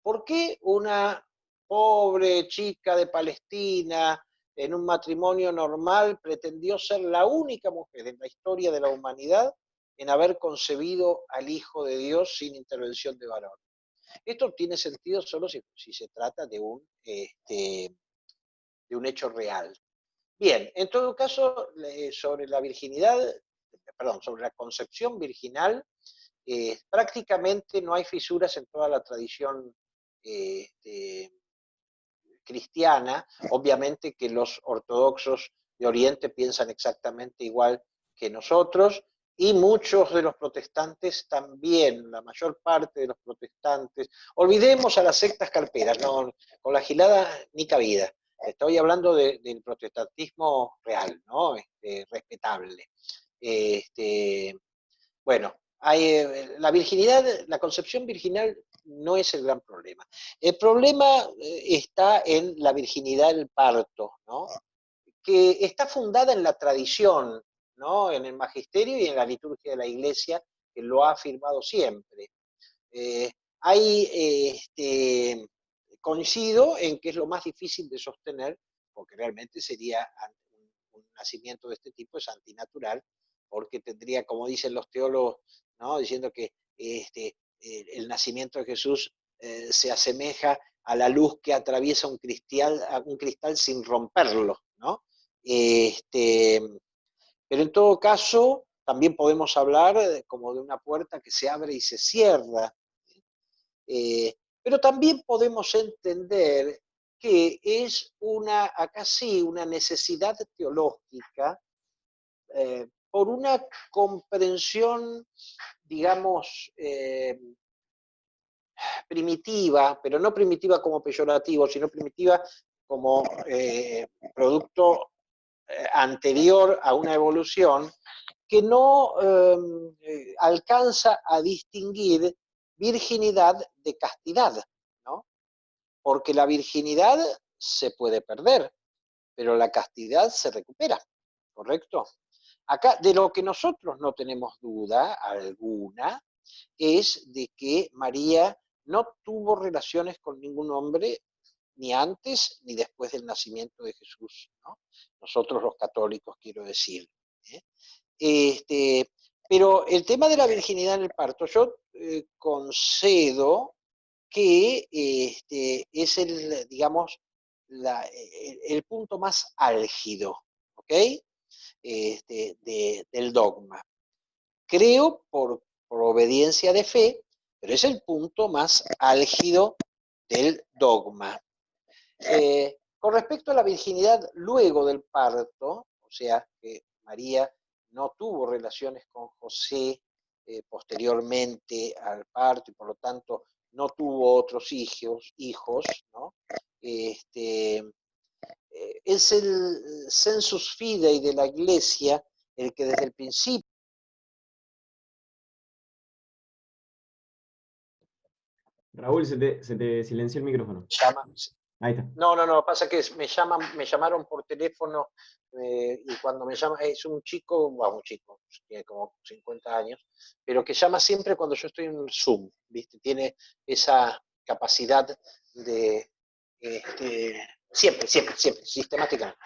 [SPEAKER 1] ¿Por qué una pobre chica de Palestina en un matrimonio normal pretendió ser la única mujer en la historia de la humanidad en haber concebido al Hijo de Dios sin intervención de varón? Esto tiene sentido solo si se trata de un hecho real. Bien, en todo caso, sobre la virginidad, perdón, sobre la concepción virginal, prácticamente no hay fisuras en toda la tradición cristiana. Obviamente que los ortodoxos de Oriente piensan exactamente igual que nosotros, y muchos de los protestantes también, la mayor parte de los protestantes. Olvidemos a las sectas carperas, no, con la gilada ni cabida. Estoy hablando del protestantismo real, ¿no? Respetable. Bueno, la virginidad, la concepción virginal no es el gran problema. El problema está en la virginidad del parto, ¿no? Que está fundada en la tradición, ¿no? En el magisterio y en la liturgia de la Iglesia, que lo ha afirmado siempre. Coincido en que es lo más difícil de sostener, porque realmente sería un nacimiento de este tipo, es antinatural, porque tendría, como dicen los teólogos, ¿no? Diciendo que el nacimiento de Jesús se asemeja a la luz que atraviesa un cristal sin romperlo, ¿no? Pero en todo caso, también podemos hablar como de una puerta que se abre y se cierra. Pero también podemos entender que es acá sí, una necesidad teológica por una comprensión, digamos, primitiva, pero no primitiva como peyorativo, sino primitiva como producto anterior a una evolución, que no alcanza a distinguir virginidad de castidad, ¿no? Porque la virginidad se puede perder, pero la castidad se recupera, ¿correcto? Acá, de lo que nosotros no tenemos duda alguna, es de que María no tuvo relaciones con ningún hombre ni antes ni después del nacimiento de Jesús, ¿no? Nosotros los católicos, quiero decir. Pero el tema de la virginidad en el parto, yo concedo que es digamos, el punto más álgido, ¿ok? Del dogma. Creo por obediencia de fe, pero es el punto más álgido del dogma. Con respecto a la virginidad luego del parto, o sea, que María no tuvo relaciones con José posteriormente al parto y por lo tanto no tuvo otros hijos, ¿no? Es el sensus fidei de la Iglesia el que desde el principio...
[SPEAKER 4] Raúl, se te silenció el micrófono. Ahí está.
[SPEAKER 1] No, pasa que me llamaron por teléfono y cuando me llama, es un chico, tiene como 50 años, pero que llama siempre cuando yo estoy en Zoom, ¿viste? Tiene esa capacidad de, siempre, sistemáticamente.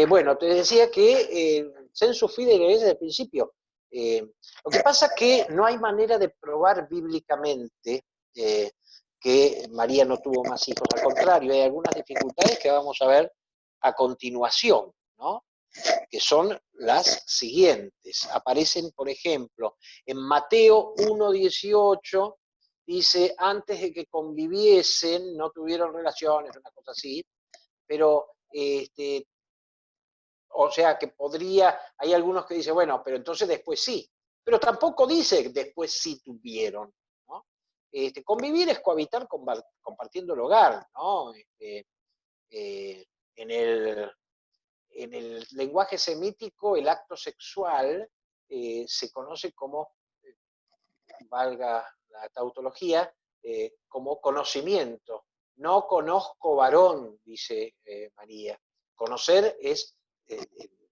[SPEAKER 1] Bueno, te decía que sensus fidei desde el principio. Lo que pasa es que no hay manera de probar bíblicamente que María no tuvo más hijos. Al contrario, hay algunas dificultades que vamos a ver a continuación, ¿no? Que son las siguientes. Aparecen, por ejemplo, en Mateo 1:18, dice, antes de que conviviesen, no tuvieron relaciones, una cosa así, pero o sea que podría, hay algunos que dicen, bueno, pero entonces después sí, pero tampoco dice después sí tuvieron, ¿no? Convivir es cohabitar compartiendo el hogar, ¿no? Eh, en, el, en el lenguaje semítico, el acto sexual se conoce como, valga la tautología, como conocimiento. No conozco varón, dice María. Conocer es el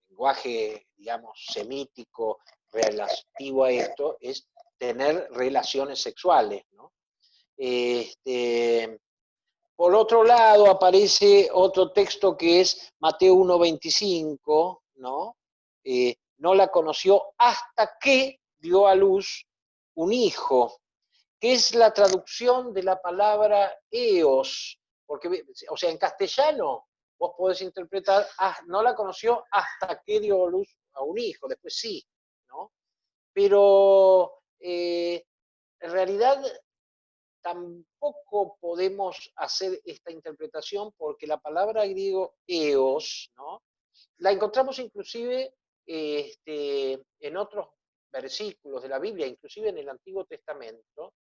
[SPEAKER 1] lenguaje, digamos, semítico relativo a esto, es tener relaciones sexuales, ¿no? Por otro lado, aparece otro texto que es Mateo 1:25, ¿no? No la conoció hasta que dio a luz un hijo, que es la traducción de la palabra eos, porque, o sea, en castellano vos podés interpretar, no la conoció hasta que dio a luz a un hijo, después sí, ¿no? Pero en realidad tampoco podemos hacer esta interpretación porque la palabra griego eos, ¿no? La encontramos inclusive en otros versículos de la Biblia, inclusive en el Antiguo Testamento,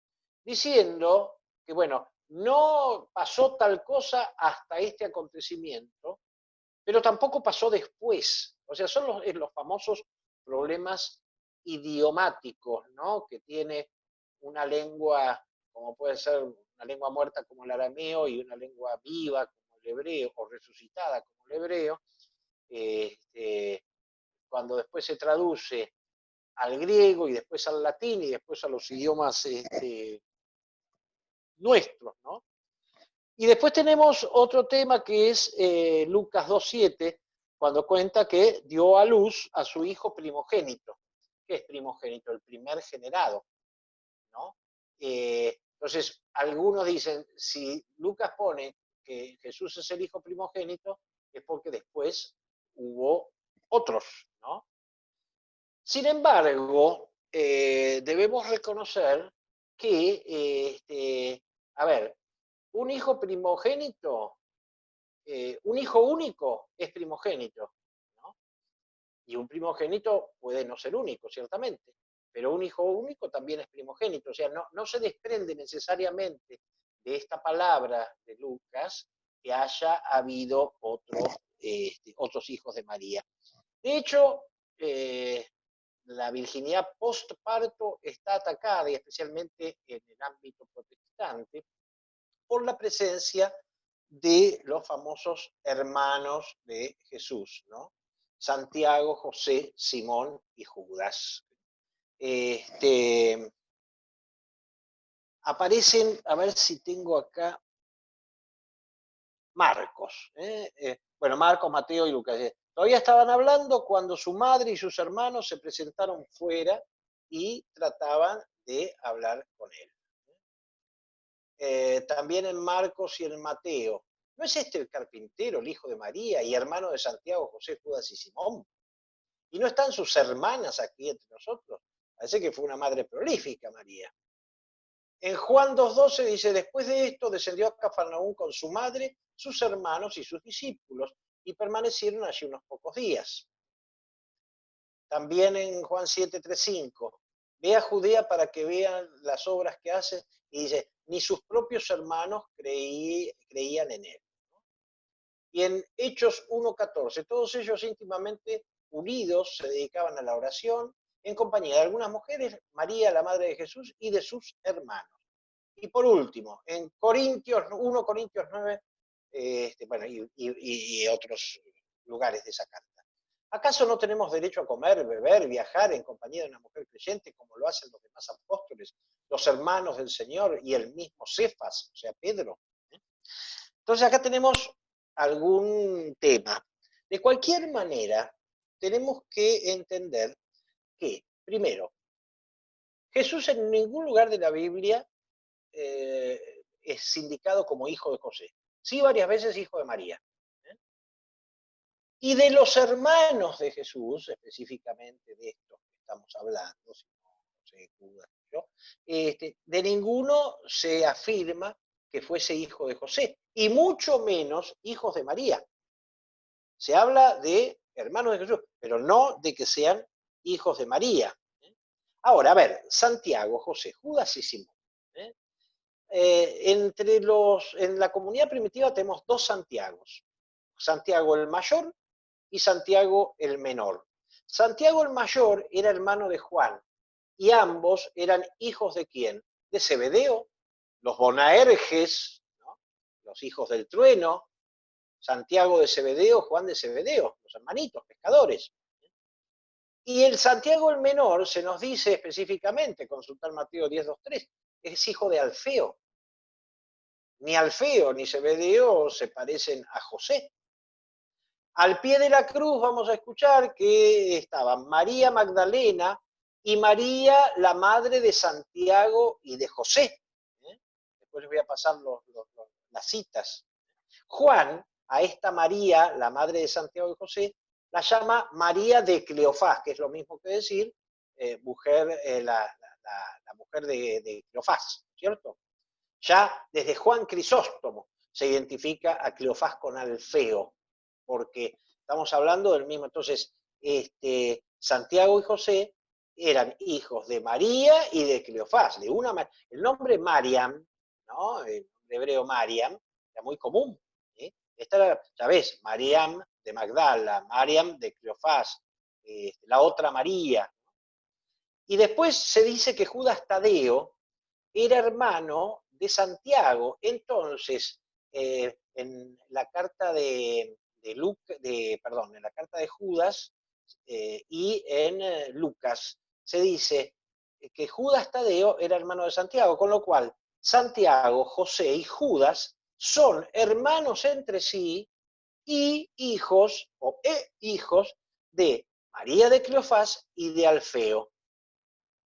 [SPEAKER 1] diciendo que, bueno, no pasó tal cosa hasta este acontecimiento, pero tampoco pasó después. O sea, son los famosos problemas idiomáticos, ¿no? Que tiene una lengua, como puede ser una lengua muerta como el arameo y una lengua viva como el hebreo, o resucitada como el hebreo, cuando después se traduce al griego y después al latín y después a los idiomas nuestros, ¿no? Y después tenemos otro tema que es Lucas 2:7, cuando cuenta que dio a luz a su hijo primogénito. ¿Qué es primogénito? El primer generado, ¿no? Entonces, algunos dicen, si Lucas pone que Jesús es el hijo primogénito, es porque después hubo otros, ¿no? Sin embargo, debemos reconocer que, a ver, un hijo primogénito, un hijo único es primogénito, ¿no? Y un primogénito puede no ser único, ciertamente, pero un hijo único también es primogénito, o sea, no se desprende necesariamente de esta palabra de Lucas que haya habido otros hijos de María. De hecho, la virginidad postparto está atacada, y especialmente en el ámbito protestante, por la presencia de los famosos hermanos de Jesús, ¿no? Santiago, José, Simón y Judas. Aparecen, a ver si tengo acá, Marcos. Bueno, Marcos, Mateo y Lucas. Todavía estaban hablando cuando su madre y sus hermanos se presentaron fuera y trataban de hablar con él. También en Marcos y en Mateo. ¿No es este el carpintero, el hijo de María, y hermano de Santiago, José, Judas y Simón? ¿Y no están sus hermanas aquí entre nosotros? Parece que fue una madre prolífica, María. En Juan 2:12 dice, después de esto descendió a Cafarnaúm con su madre, sus hermanos y sus discípulos, y permanecieron allí unos pocos días. También en Juan 7:35, ve a Judea para que vean las obras que hace, y dice, ni sus propios hermanos creían en él. Y en Hechos 1:14, todos ellos íntimamente unidos se dedicaban a la oración en compañía de algunas mujeres, María, la madre de Jesús, y de sus hermanos. Y por último, en 1 Corintios 9, bueno, y otros lugares de esa carta. ¿Acaso no tenemos derecho a comer, beber, viajar en compañía de una mujer creyente como lo hacen los demás apóstoles, los hermanos del Señor y el mismo Cefas, o sea, Pedro? Entonces acá tenemos algún tema. De cualquier manera, tenemos que entender que, primero, Jesús en ningún lugar de la Biblia es indicado como hijo de José. Sí, varias veces hijo de María. Y de los hermanos de Jesús, específicamente de estos que estamos hablando, José, Judas, de ninguno se afirma que fuese hijo de José, y mucho menos hijos de María. Se habla de hermanos de Jesús, pero no de que sean hijos de María. Ahora, a ver, Santiago, José, Judas y Simón. En la comunidad primitiva tenemos dos Santiagos, Santiago el mayor y Santiago el menor. Santiago el mayor era hermano de Juan, y ambos eran hijos de ¿quién? De Zebedeo, los Boanerges, ¿no? Los hijos del trueno, Santiago de Zebedeo, Juan de Zebedeo, los hermanitos, pescadores. Y el Santiago el menor se nos dice específicamente, consultar Mateo 10:2-3, es hijo de Alfeo. Ni Alfeo ni Zebedeo se parecen a José. Al pie de la cruz vamos a escuchar que estaban María Magdalena y María, la madre de Santiago y de José. Después les voy a pasar las citas. Juan, a esta María, la madre de Santiago y José, la llama María de Cleofás, que es lo mismo que decir mujer, la mujer de Cleofás, ¿cierto? Ya desde Juan Crisóstomo se identifica a Cleofás con Alfeo, porque estamos hablando del mismo. Entonces, Santiago y José eran hijos de María y de Cleofás. El nombre Mariam, ¿no? El nombre hebreo Mariam, era muy común. Esta era, ya ves, Mariam de Magdala, Mariam de Cleofás, la otra María. Y después se dice que Judas Tadeo era hermano de Santiago. Entonces, en la carta en la carta de Judas y en Lucas se dice que Judas Tadeo era hermano de Santiago, con lo cual Santiago, José y Judas son hermanos entre sí y hijos de María de Cleofás y de Alfeo.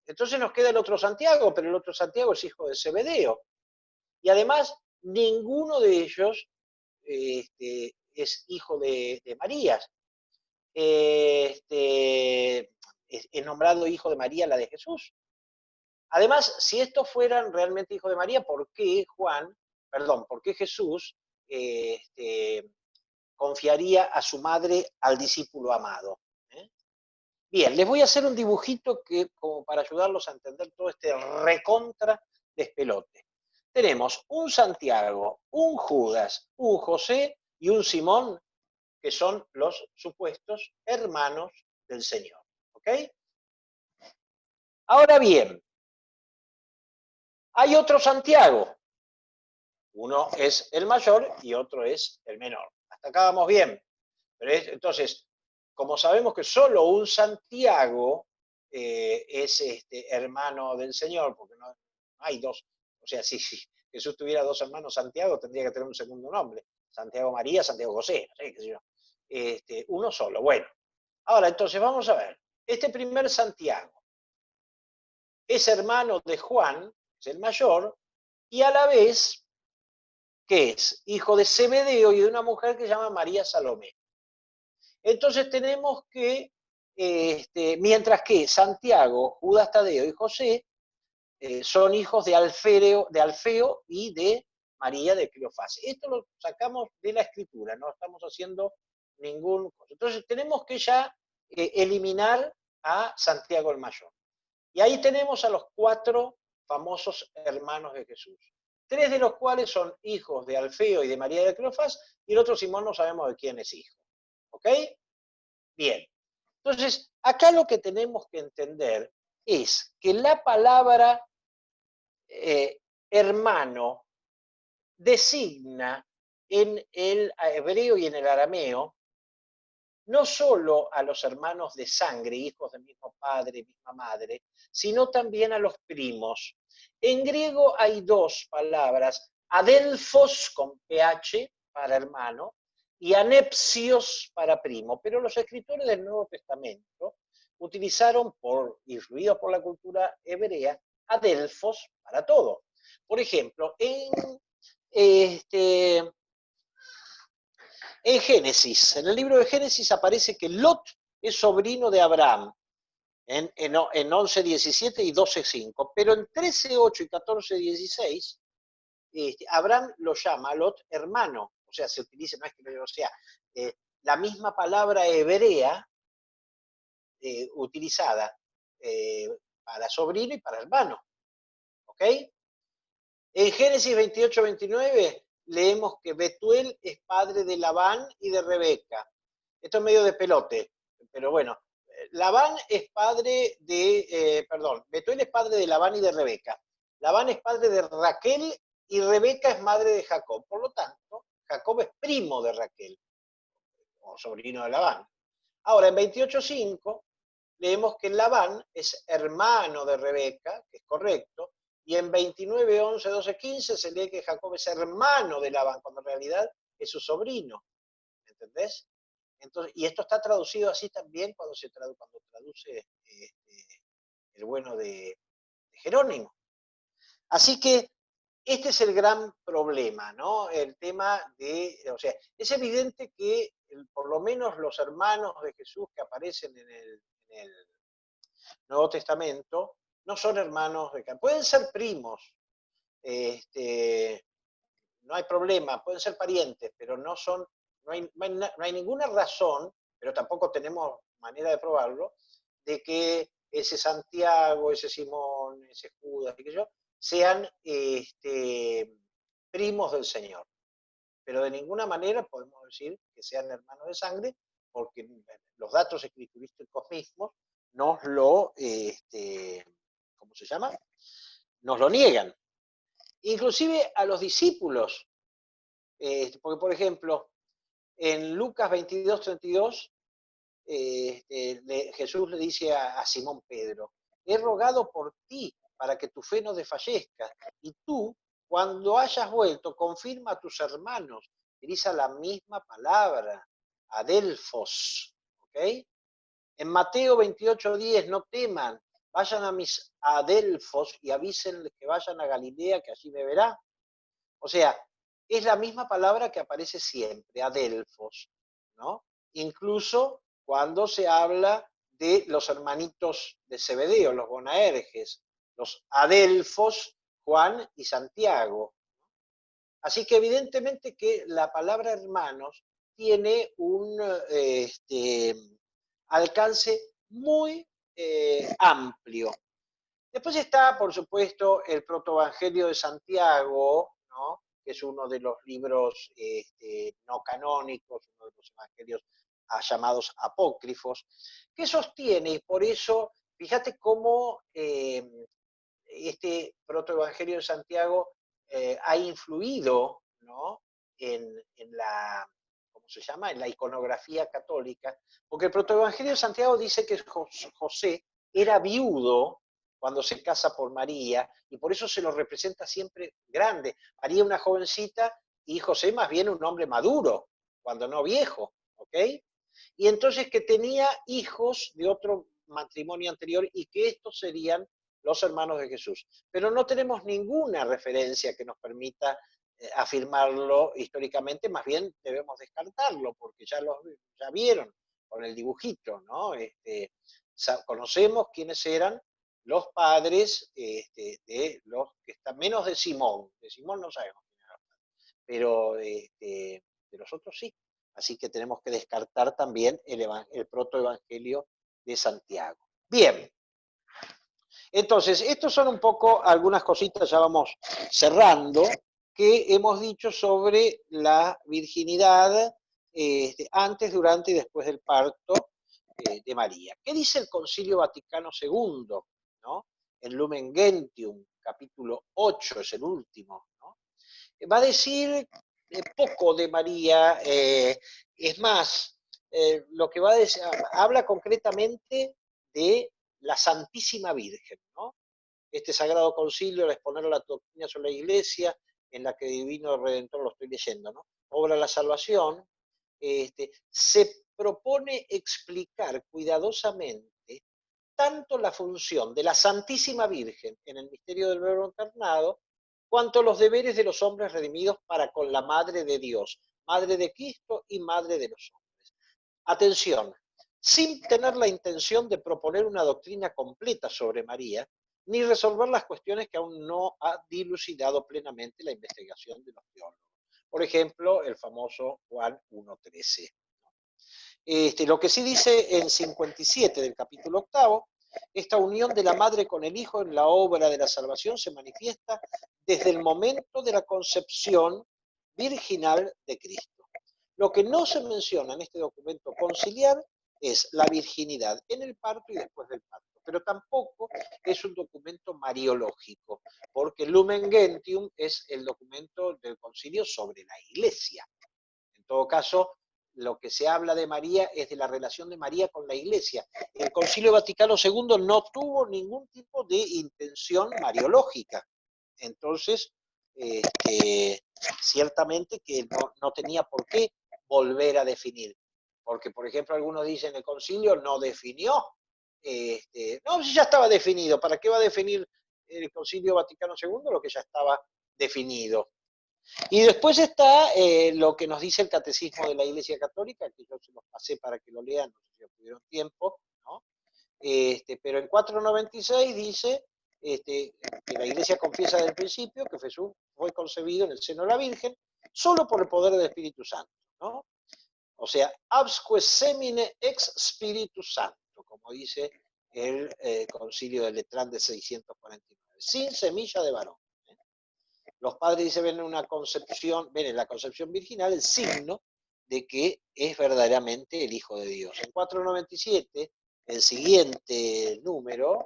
[SPEAKER 1] Entonces nos queda el otro Santiago, pero el otro Santiago es hijo de Zebedeo. Y además, ninguno de ellos es hijo de María. Es nombrado hijo de María la de Jesús. Además, si estos fueran realmente hijos de María, ¿por qué Jesús confiaría a su madre al discípulo amado? Bien, les voy a hacer un dibujito como para ayudarlos a entender todo este recontra despelote. Tenemos un Santiago, un Judas, un José y un Simón, que son los supuestos hermanos del Señor. ¿Ok? Ahora bien, hay otro Santiago. Uno es el mayor y otro es el menor. Hasta acá vamos bien. Pero entonces, como sabemos que solo un Santiago es hermano del Señor, porque no hay dos, o sea, si Jesús tuviera dos hermanos Santiago, tendría que tener un segundo nombre, Santiago María, Santiago José, no sé qué sé yo. Uno solo, bueno. Ahora, entonces, vamos a ver, este primer Santiago es hermano de Juan, es el mayor, y a la vez, ¿qué es? Hijo de Zebedeo y de una mujer que se llama María Salomé. Entonces tenemos que, mientras que Santiago, Judas Tadeo y José son hijos de Alfeo y de María de Cleofás. Esto lo sacamos de la escritura, no estamos haciendo ningún... Entonces tenemos que ya eliminar a Santiago el Mayor. Y ahí tenemos a los 4 famosos hermanos de Jesús. 3 de los cuales son hijos de Alfeo y de María de Cleofás, y el otro Simón no sabemos de quién es hijo. ¿Ok? Bien. Entonces, acá lo que tenemos que entender es que la palabra hermano designa en el hebreo y en el arameo no solo a los hermanos de sangre, hijos del mismo padre, misma madre, sino también a los primos. En griego hay 2 palabras, adelphos con ph para hermano y anepsios para primo. Pero los escritores del Nuevo Testamento utilizaron, influidos por la cultura hebrea, adelfos para todo. Por ejemplo, en Génesis, en el libro de Génesis aparece que Lot es sobrino de Abraham, en 11:17 y 12:5, pero en 13:8 y 14:16, Abraham lo llama a Lot hermano, o sea, se utiliza, no es que o sea, la misma palabra hebrea utilizada para sobrino y para hermano, ¿ok? En Génesis 28:29 leemos que Betuel es padre de Labán y de Rebeca. Esto es medio de pelote, pero bueno. Labán es padre de, Betuel es padre de Labán y de Rebeca. Labán es padre de Raquel y Rebeca es madre de Jacob. Por lo tanto, Jacob es primo de Raquel, o sobrino de Labán. Ahora, en 28:5 leemos que Labán es hermano de Rebeca, que es correcto, y en 29:11, 12:15 se lee que Jacob es hermano de Labán, cuando en realidad es su sobrino. ¿Entendés? Entonces, y esto está traducido así también cuando traduce el bueno de Jerónimo. Así que este es el gran problema, ¿no? El tema de, o sea, es evidente que por lo menos los hermanos de Jesús que aparecen en el Nuevo Testamento no son hermanos de carne. Pueden ser primos, no hay problema, pueden ser parientes, pero no hay ninguna razón, pero tampoco tenemos manera de probarlo, de que ese Santiago, ese Simón, ese Judas, sean primos del Señor. Pero de ninguna manera podemos decir que sean hermanos de sangre, porque los datos escriturísticos mismos nos lo, ¿cómo se llama? Nos lo niegan. Inclusive a los discípulos, porque por ejemplo, en Lucas 22:32, Jesús le dice a Simón Pedro, he rogado por ti para que tu fe no desfallezca, y tú, cuando hayas vuelto, confirma a tus hermanos. Utiliza la misma palabra, adelfos, ¿ok? En Mateo 28:10, no teman, vayan a mis adelfos y avísenles que vayan a Galilea, que allí me verá. O sea, es la misma palabra que aparece siempre, adelfos, ¿no? Incluso cuando se habla de los hermanitos de Zebedeo, los Boanerges, los adelfos, Juan y Santiago. Así que evidentemente que la palabra hermanos tiene un alcance muy amplio. Después está, por supuesto, el Protoevangelio de Santiago, ¿no? Que es uno de los libros no canónicos, uno de los evangelios llamados apócrifos, que sostiene, y por eso, fíjate cómo este Protoevangelio de Santiago ha influido, ¿no? en la, ¿cómo se llama?, en la iconografía católica, porque el Protoevangelio de Santiago dice que José era viudo cuando se casa por María, y por eso se lo representa siempre grande. María una jovencita y José más bien un hombre maduro, cuando no viejo, ¿ok? Y entonces que tenía hijos de otro matrimonio anterior y que estos serían los hermanos de Jesús. Pero no tenemos ninguna referencia que nos permita afirmarlo históricamente, más bien debemos descartarlo, porque ya vieron con el dibujito, ¿no? Conocemos quiénes eran los padres de los que están, menos de Simón no sabemos quién era, pero de los otros sí. Así que tenemos que descartar también el protoevangelio de Santiago. Bien. Entonces, estos son un poco algunas cositas, ya vamos cerrando, que hemos dicho sobre la virginidad antes, durante y después del parto de María. ¿Qué dice el Concilio Vaticano II? ¿No? En Lumen Gentium, capítulo 8, es el último, ¿no? Va a decir poco de María, es más, lo que va a decir, habla concretamente de la Santísima Virgen, ¿no? Este Sagrado Concilio, al exponer la doctrina sobre la Iglesia, en la que Divino Redentor lo estoy leyendo, ¿no? Obra la salvación, se propone explicar cuidadosamente tanto la función de la Santísima Virgen en el misterio del Verbo encarnado, cuanto los deberes de los hombres redimidos para con la Madre de Dios, Madre de Cristo y Madre de los hombres. Atención, sin tener la intención de proponer una doctrina completa sobre María, ni resolver las cuestiones que aún no ha dilucidado plenamente la investigación de los teólogos. Por ejemplo, el famoso Juan 1.13. Lo que sí dice en 57 del capítulo 8, esta unión de la madre con el hijo en la obra de la salvación se manifiesta desde el momento de la concepción virginal de Cristo. Lo que no se menciona en este documento conciliar es la virginidad en el parto y después del parto, pero tampoco es un documento mariológico, porque Lumen Gentium es el documento del concilio sobre la Iglesia. En todo caso, lo que se habla de María es de la relación de María con la Iglesia. El Concilio Vaticano II no tuvo ningún tipo de intención mariológica. Entonces, ciertamente que no tenía por qué volver a definir. Porque, por ejemplo, algunos dicen el concilio no definió. No, si ya estaba definido. ¿Para qué va a definir el Concilio Vaticano II lo que ya estaba definido? Y después está lo que nos dice el Catecismo de la Iglesia Católica, que yo se los pasé para que lo lean, no sé si tuvieron tiempo, ¿no? Pero en 496 dice que la Iglesia confiesa desde el principio que Jesús fue concebido en el seno de la Virgen solo por el poder del Espíritu Santo, ¿no? O sea, absque semine ex Spiritus Santo, como dice el Concilio de Letrán de 649, sin semilla de varón. Los padres dicen, ven en la concepción virginal el signo de que es verdaderamente el Hijo de Dios. En 497, el siguiente número,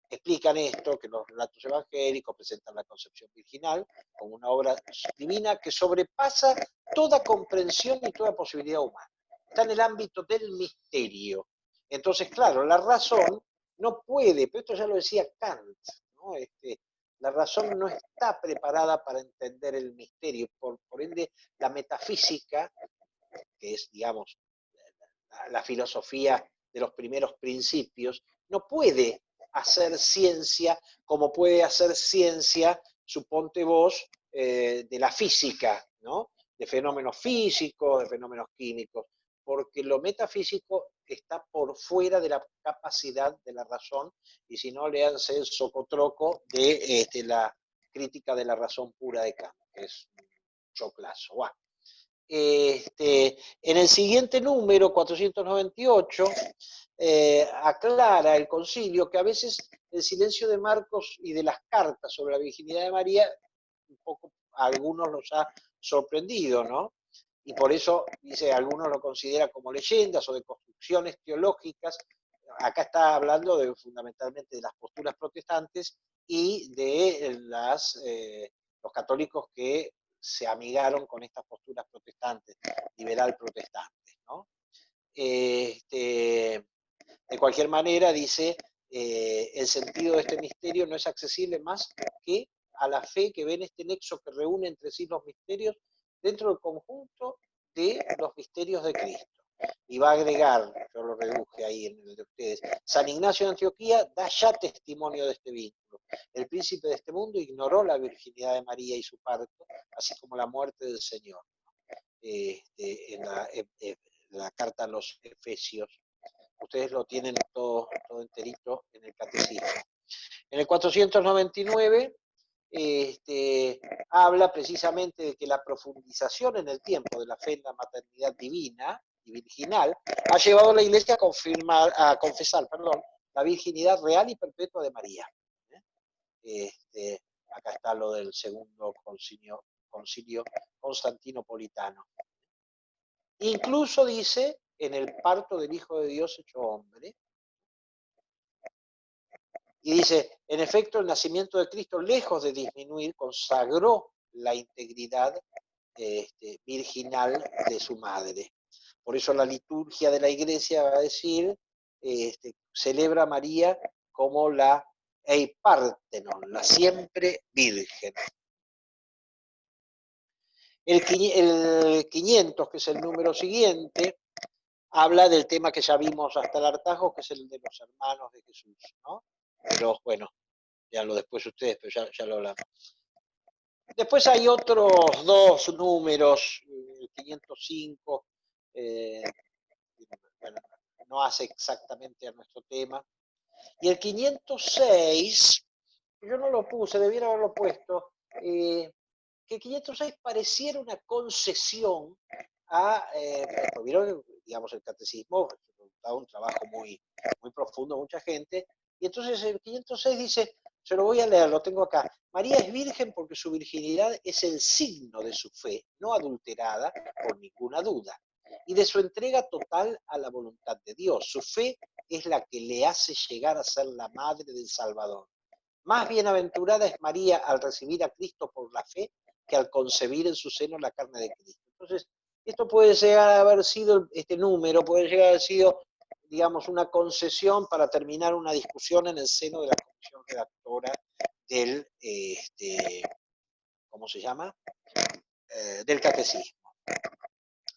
[SPEAKER 1] explican esto, que los relatos evangélicos presentan la concepción virginal como una obra divina que sobrepasa toda comprensión y toda posibilidad humana. Está en el ámbito del misterio. Entonces, claro, la razón no puede, pero esto ya lo decía Kant, ¿no? La razón no está preparada para entender el misterio, por ende la metafísica, que es, digamos, la filosofía de los primeros principios, no puede hacer ciencia como puede hacer ciencia, suponte vos, de la física, ¿no? De fenómenos físicos, de fenómenos químicos, porque lo metafísico está por fuera de la capacidad de la razón, y si no, léanse el socotroco de la crítica de la razón pura de Kant, que es un choclazo. Bueno. En el siguiente número, 498, aclara el concilio que a veces el silencio de Marcos y de las cartas sobre la virginidad de María, un poco a algunos los ha sorprendido, ¿no? Y por eso, dice, algunos lo consideran como leyendas o de construcciones teológicas. Acá está hablando fundamentalmente de las posturas protestantes y de los católicos que se amigaron con estas posturas protestantes, liberal protestantes, ¿no? De cualquier manera, dice, el sentido de este misterio no es accesible más que a la fe que ve en este nexo que reúne entre sí los misterios dentro del conjunto de los misterios de Cristo. Y va a agregar, yo lo reduje ahí en el de ustedes, San Ignacio de Antioquía da ya testimonio de este vínculo. El príncipe de este mundo ignoró la virginidad de María y su parto, así como la muerte del Señor. En la carta a los Efesios. Ustedes lo tienen todo enterito en el catecismo. En el 499 habla precisamente de que la profundización en el tiempo de la fe en la maternidad divina y virginal ha llevado a la Iglesia a confesar la virginidad real y perpetua de María. Acá está lo del segundo concilio constantinopolitano. Incluso dice, en el parto del Hijo de Dios hecho hombre, y dice, en efecto, el nacimiento de Cristo, lejos de disminuir, consagró la integridad virginal de su madre. Por eso la liturgia de la Iglesia va a decir, celebra a María como la Eipartenon, la siempre virgen. El 500, que es el número siguiente, habla del tema que ya vimos hasta el hartazgo, que es el de los hermanos de Jesús, ¿no? Pero bueno, ya lo después ustedes, pero ya lo hablamos. Después hay otros dos números, el 505, bueno, no hace exactamente a nuestro tema, y el 506, yo no lo puse, debiera haberlo puesto, que el 506 pareciera una concesión a, vieron, digamos, el catecismo, da un trabajo muy, muy profundo a mucha gente, y entonces el 506 dice, se lo voy a leer, lo tengo acá, María es virgen porque su virginidad es el signo de su fe, no adulterada por ninguna duda, y de su entrega total a la voluntad de Dios. Su fe es la que le hace llegar a ser la madre del Salvador. Más bienaventurada es María al recibir a Cristo por la fe que al concebir en su seno la carne de Cristo. Entonces, esto puede llegar a haber sido, este número puede llegar a haber sido, digamos, una concesión para terminar una discusión en el seno de la comisión redactora del, ¿cómo se llama? Del catecismo.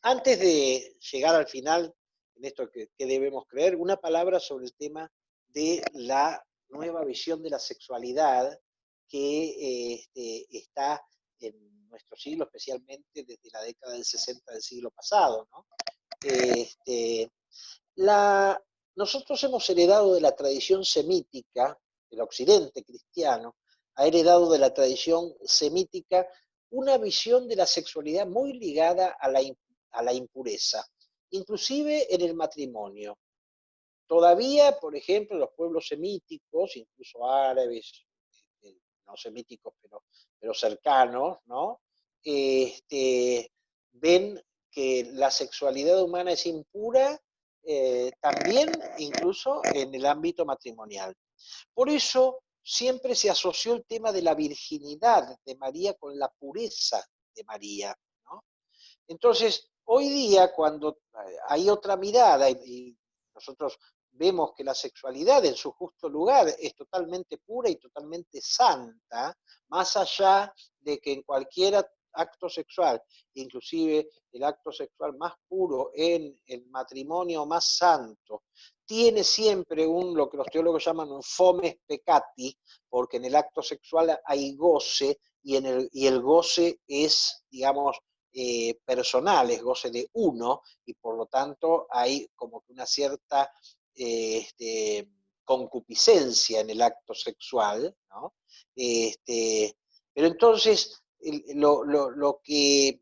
[SPEAKER 1] Antes de llegar al final, en esto que debemos creer, una palabra sobre el tema de la nueva visión de la sexualidad que está en nuestro siglo, especialmente desde la década del 60 del siglo pasado, ¿no? Nosotros hemos heredado de la tradición semítica, el occidente cristiano ha heredado de la tradición semítica una visión de la sexualidad muy ligada a la impureza, inclusive en el matrimonio. Todavía, por ejemplo, los pueblos semíticos, incluso árabes, no semíticos, pero cercanos, ¿no? Ven que la sexualidad humana es impura, también incluso en el ámbito matrimonial. Por eso siempre se asoció el tema de la virginidad de María con la pureza de María, ¿no? Entonces, hoy día, cuando hay otra mirada y nosotros vemos que la sexualidad en su justo lugar es totalmente pura y totalmente santa, más allá de que en cualquier acto sexual, inclusive el acto sexual más puro en el matrimonio más santo, tiene siempre lo que los teólogos llaman un fomes peccati, porque en el acto sexual hay goce y el goce es, digamos, personal, es goce de uno, y por lo tanto hay como que una cierta concupiscencia en el acto sexual, ¿no? Pero entonces, lo que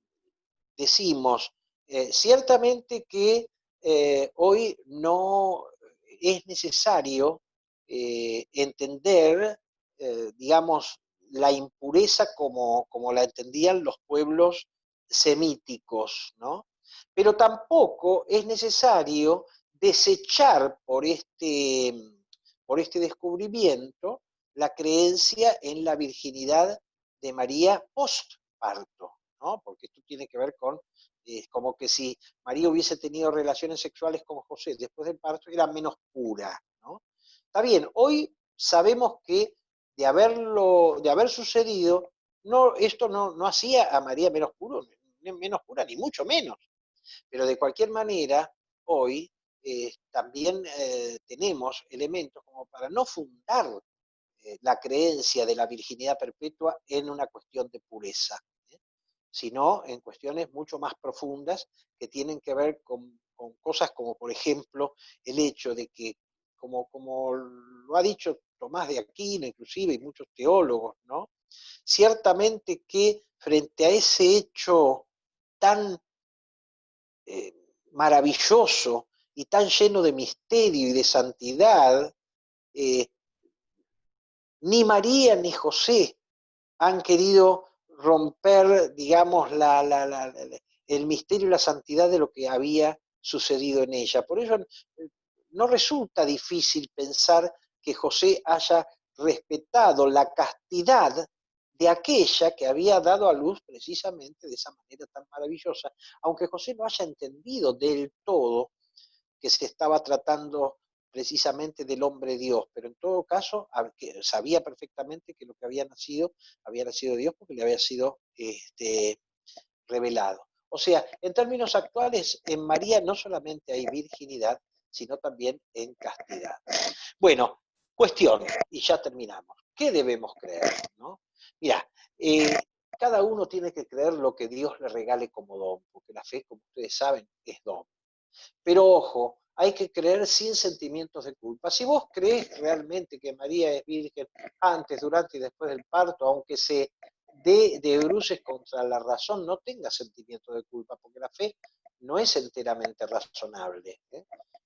[SPEAKER 1] decimos, ciertamente que hoy no es necesario entender, digamos, la impureza como la entendían los pueblos semíticos, ¿no? Pero tampoco es necesario desechar por este descubrimiento la creencia en la virginidad de María postparto, ¿no? Porque esto tiene que ver con, como que si María hubiese tenido relaciones sexuales con José después del parto, era menos pura, ¿no? Está bien, hoy sabemos que de haber sucedido, esto no hacía a María menos pura, ni mucho menos. Pero de cualquier manera, hoy también tenemos elementos como para no fundar la creencia de la virginidad perpetua en una cuestión de pureza, sino en cuestiones mucho más profundas que tienen que ver con cosas como, por ejemplo, el hecho de que, como lo ha dicho Tomás de Aquino, inclusive, y muchos teólogos, ¿no? Ciertamente que frente a ese hecho tan maravilloso y tan lleno de misterio y de santidad, ni María ni José han querido romper, digamos, el misterio y la santidad de lo que había sucedido en ella. Por eso no resulta difícil pensar que José haya respetado la castidad de aquella que había dado a luz precisamente de esa manera tan maravillosa, aunque José no haya entendido del todo que se estaba tratando precisamente del hombre Dios, pero en todo caso sabía perfectamente que lo que había nacido Dios porque le había sido revelado. O sea, en términos actuales, en María no solamente hay virginidad, sino también en castidad. Bueno, cuestión, y ya terminamos. ¿Qué debemos creer? ¿No? Mirá, cada uno tiene que creer lo que Dios le regale como don, porque la fe, como ustedes saben, es don. Pero ojo, hay que creer sin sentimientos de culpa. Si vos crees realmente que María es virgen antes, durante y después del parto, aunque se dé de bruces contra la razón, no tenga sentimientos de culpa, porque la fe no es enteramente razonable.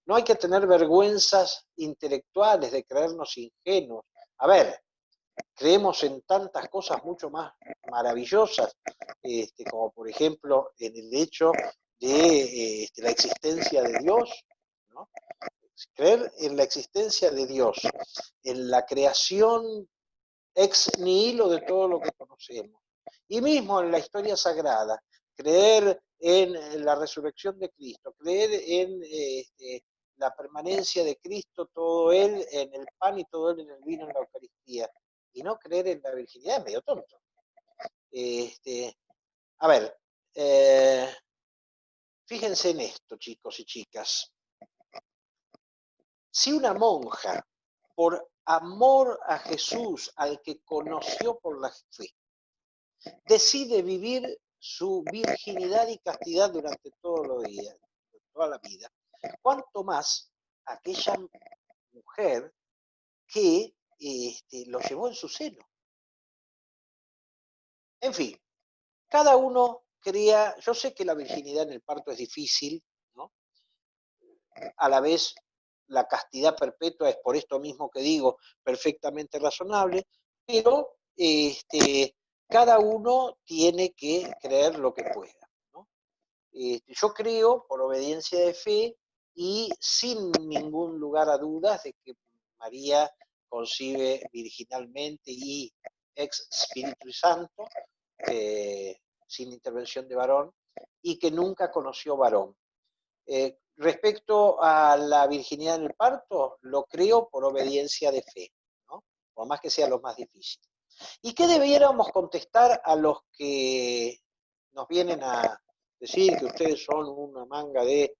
[SPEAKER 1] No hay que tener vergüenzas intelectuales de creernos ingenuos. A ver, creemos en tantas cosas mucho más maravillosas, como por ejemplo en el hecho de la existencia de Dios, ¿no? Creer en la existencia de Dios, en la creación ex nihilo de todo lo que conocemos, y mismo en la historia sagrada, creer en la resurrección de Cristo, creer en la permanencia de Cristo, todo Él en el pan y todo Él en el vino en la Eucaristía, y no creer en la virginidad, es medio tonto. A ver, fíjense en esto, chicos y chicas. Si una monja, por amor a Jesús, al que conoció por la fe, decide vivir su virginidad y castidad durante todos los días, toda la vida, cuanto más aquella mujer que lo llevó en su seno. En fin, cada uno crea, yo sé que la virginidad en el parto es difícil, ¿no? A la vez la castidad perpetua es, por esto mismo que digo, perfectamente razonable, pero cada uno tiene que creer lo que pueda, ¿no? Yo creo, por obediencia de fe y sin ningún lugar a dudas, de que María concibe virginalmente y ex Espíritu Santo, sin intervención de varón, y que nunca conoció varón. Respecto a la virginidad en el parto, lo creo por obediencia de fe, ¿no? Por más que sea lo más difícil. ¿Y qué debiéramos contestar a los que nos vienen a decir que ustedes son una manga de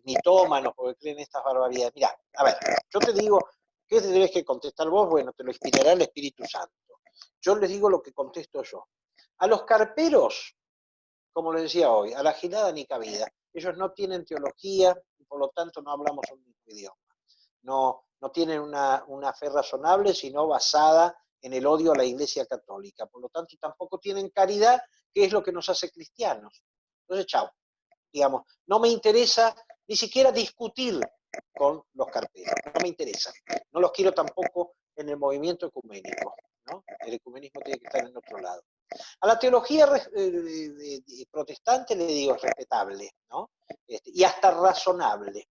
[SPEAKER 1] mitómanos porque creen estas barbaridades? Mirá, a ver, yo te digo, ¿qué tenés que contestar vos? Bueno, te lo inspirará el Espíritu Santo. Yo les digo lo que contesto yo. A los carperos, como les decía hoy, a la gilada ni cabida. Ellos no tienen teología y por lo tanto no hablamos un mismo idioma. No tienen una fe razonable, sino basada en el odio a la Iglesia Católica. Por lo tanto, tampoco tienen caridad, que es lo que nos hace cristianos. Entonces, chao. Digamos, no me interesa ni siquiera discutir con los carperos. No me interesa. No los quiero tampoco en el movimiento ecuménico, ¿no? El ecumenismo tiene que estar en otro lado. A la teología protestante le digo respetable, ¿no? Y hasta razonable,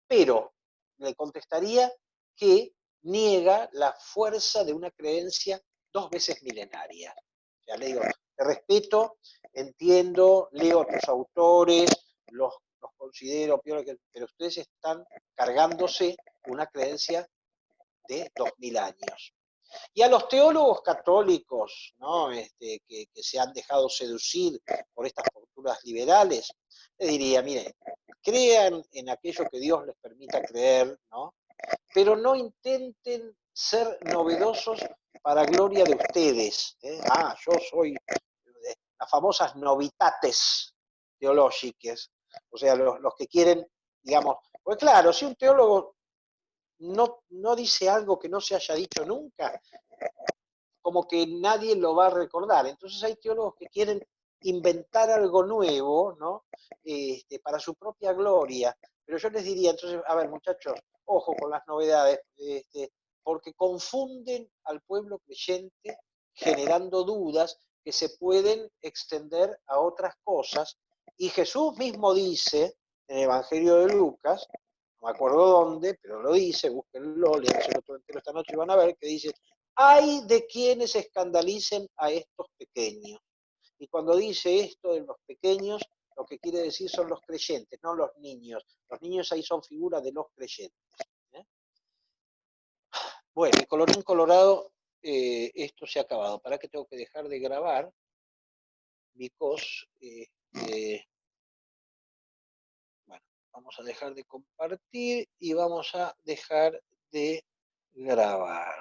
[SPEAKER 1] pero le contestaría que niega la fuerza de una creencia 2 veces milenaria. O sea, le digo, te respeto, entiendo, leo a tus autores, los considero, pero ustedes están cargándose una creencia de 2000 años. Y a los teólogos católicos, ¿no? que se han dejado seducir por estas posturas liberales, les diría, miren, crean en aquello que Dios les permita creer, ¿no? Pero no intenten ser novedosos para gloria de ustedes. Yo soy las famosas novitates teológicas, o sea, los que quieren, digamos, pues claro, si un teólogo no dice algo que no se haya dicho nunca, como que nadie lo va a recordar. Entonces hay teólogos que quieren inventar algo nuevo, ¿no? Para su propia gloria. Pero yo les diría, entonces, a ver, muchachos, ojo con las novedades, porque confunden al pueblo creyente generando dudas que se pueden extender a otras cosas. Y Jesús mismo dice en el Evangelio de Lucas, no me acuerdo dónde, pero lo dice, búsquenlo, léanselo todo entero esta noche y van a ver que dice, hay de quienes escandalicen a estos pequeños. Y cuando dice esto de los pequeños, lo que quiere decir son los creyentes, no los niños. Los niños ahí son figuras de los creyentes. Bueno, y colorín colorado, esto se ha acabado. ¿Para qué tengo que dejar de grabar? because, bueno, vamos a dejar de compartir y vamos a dejar de grabar.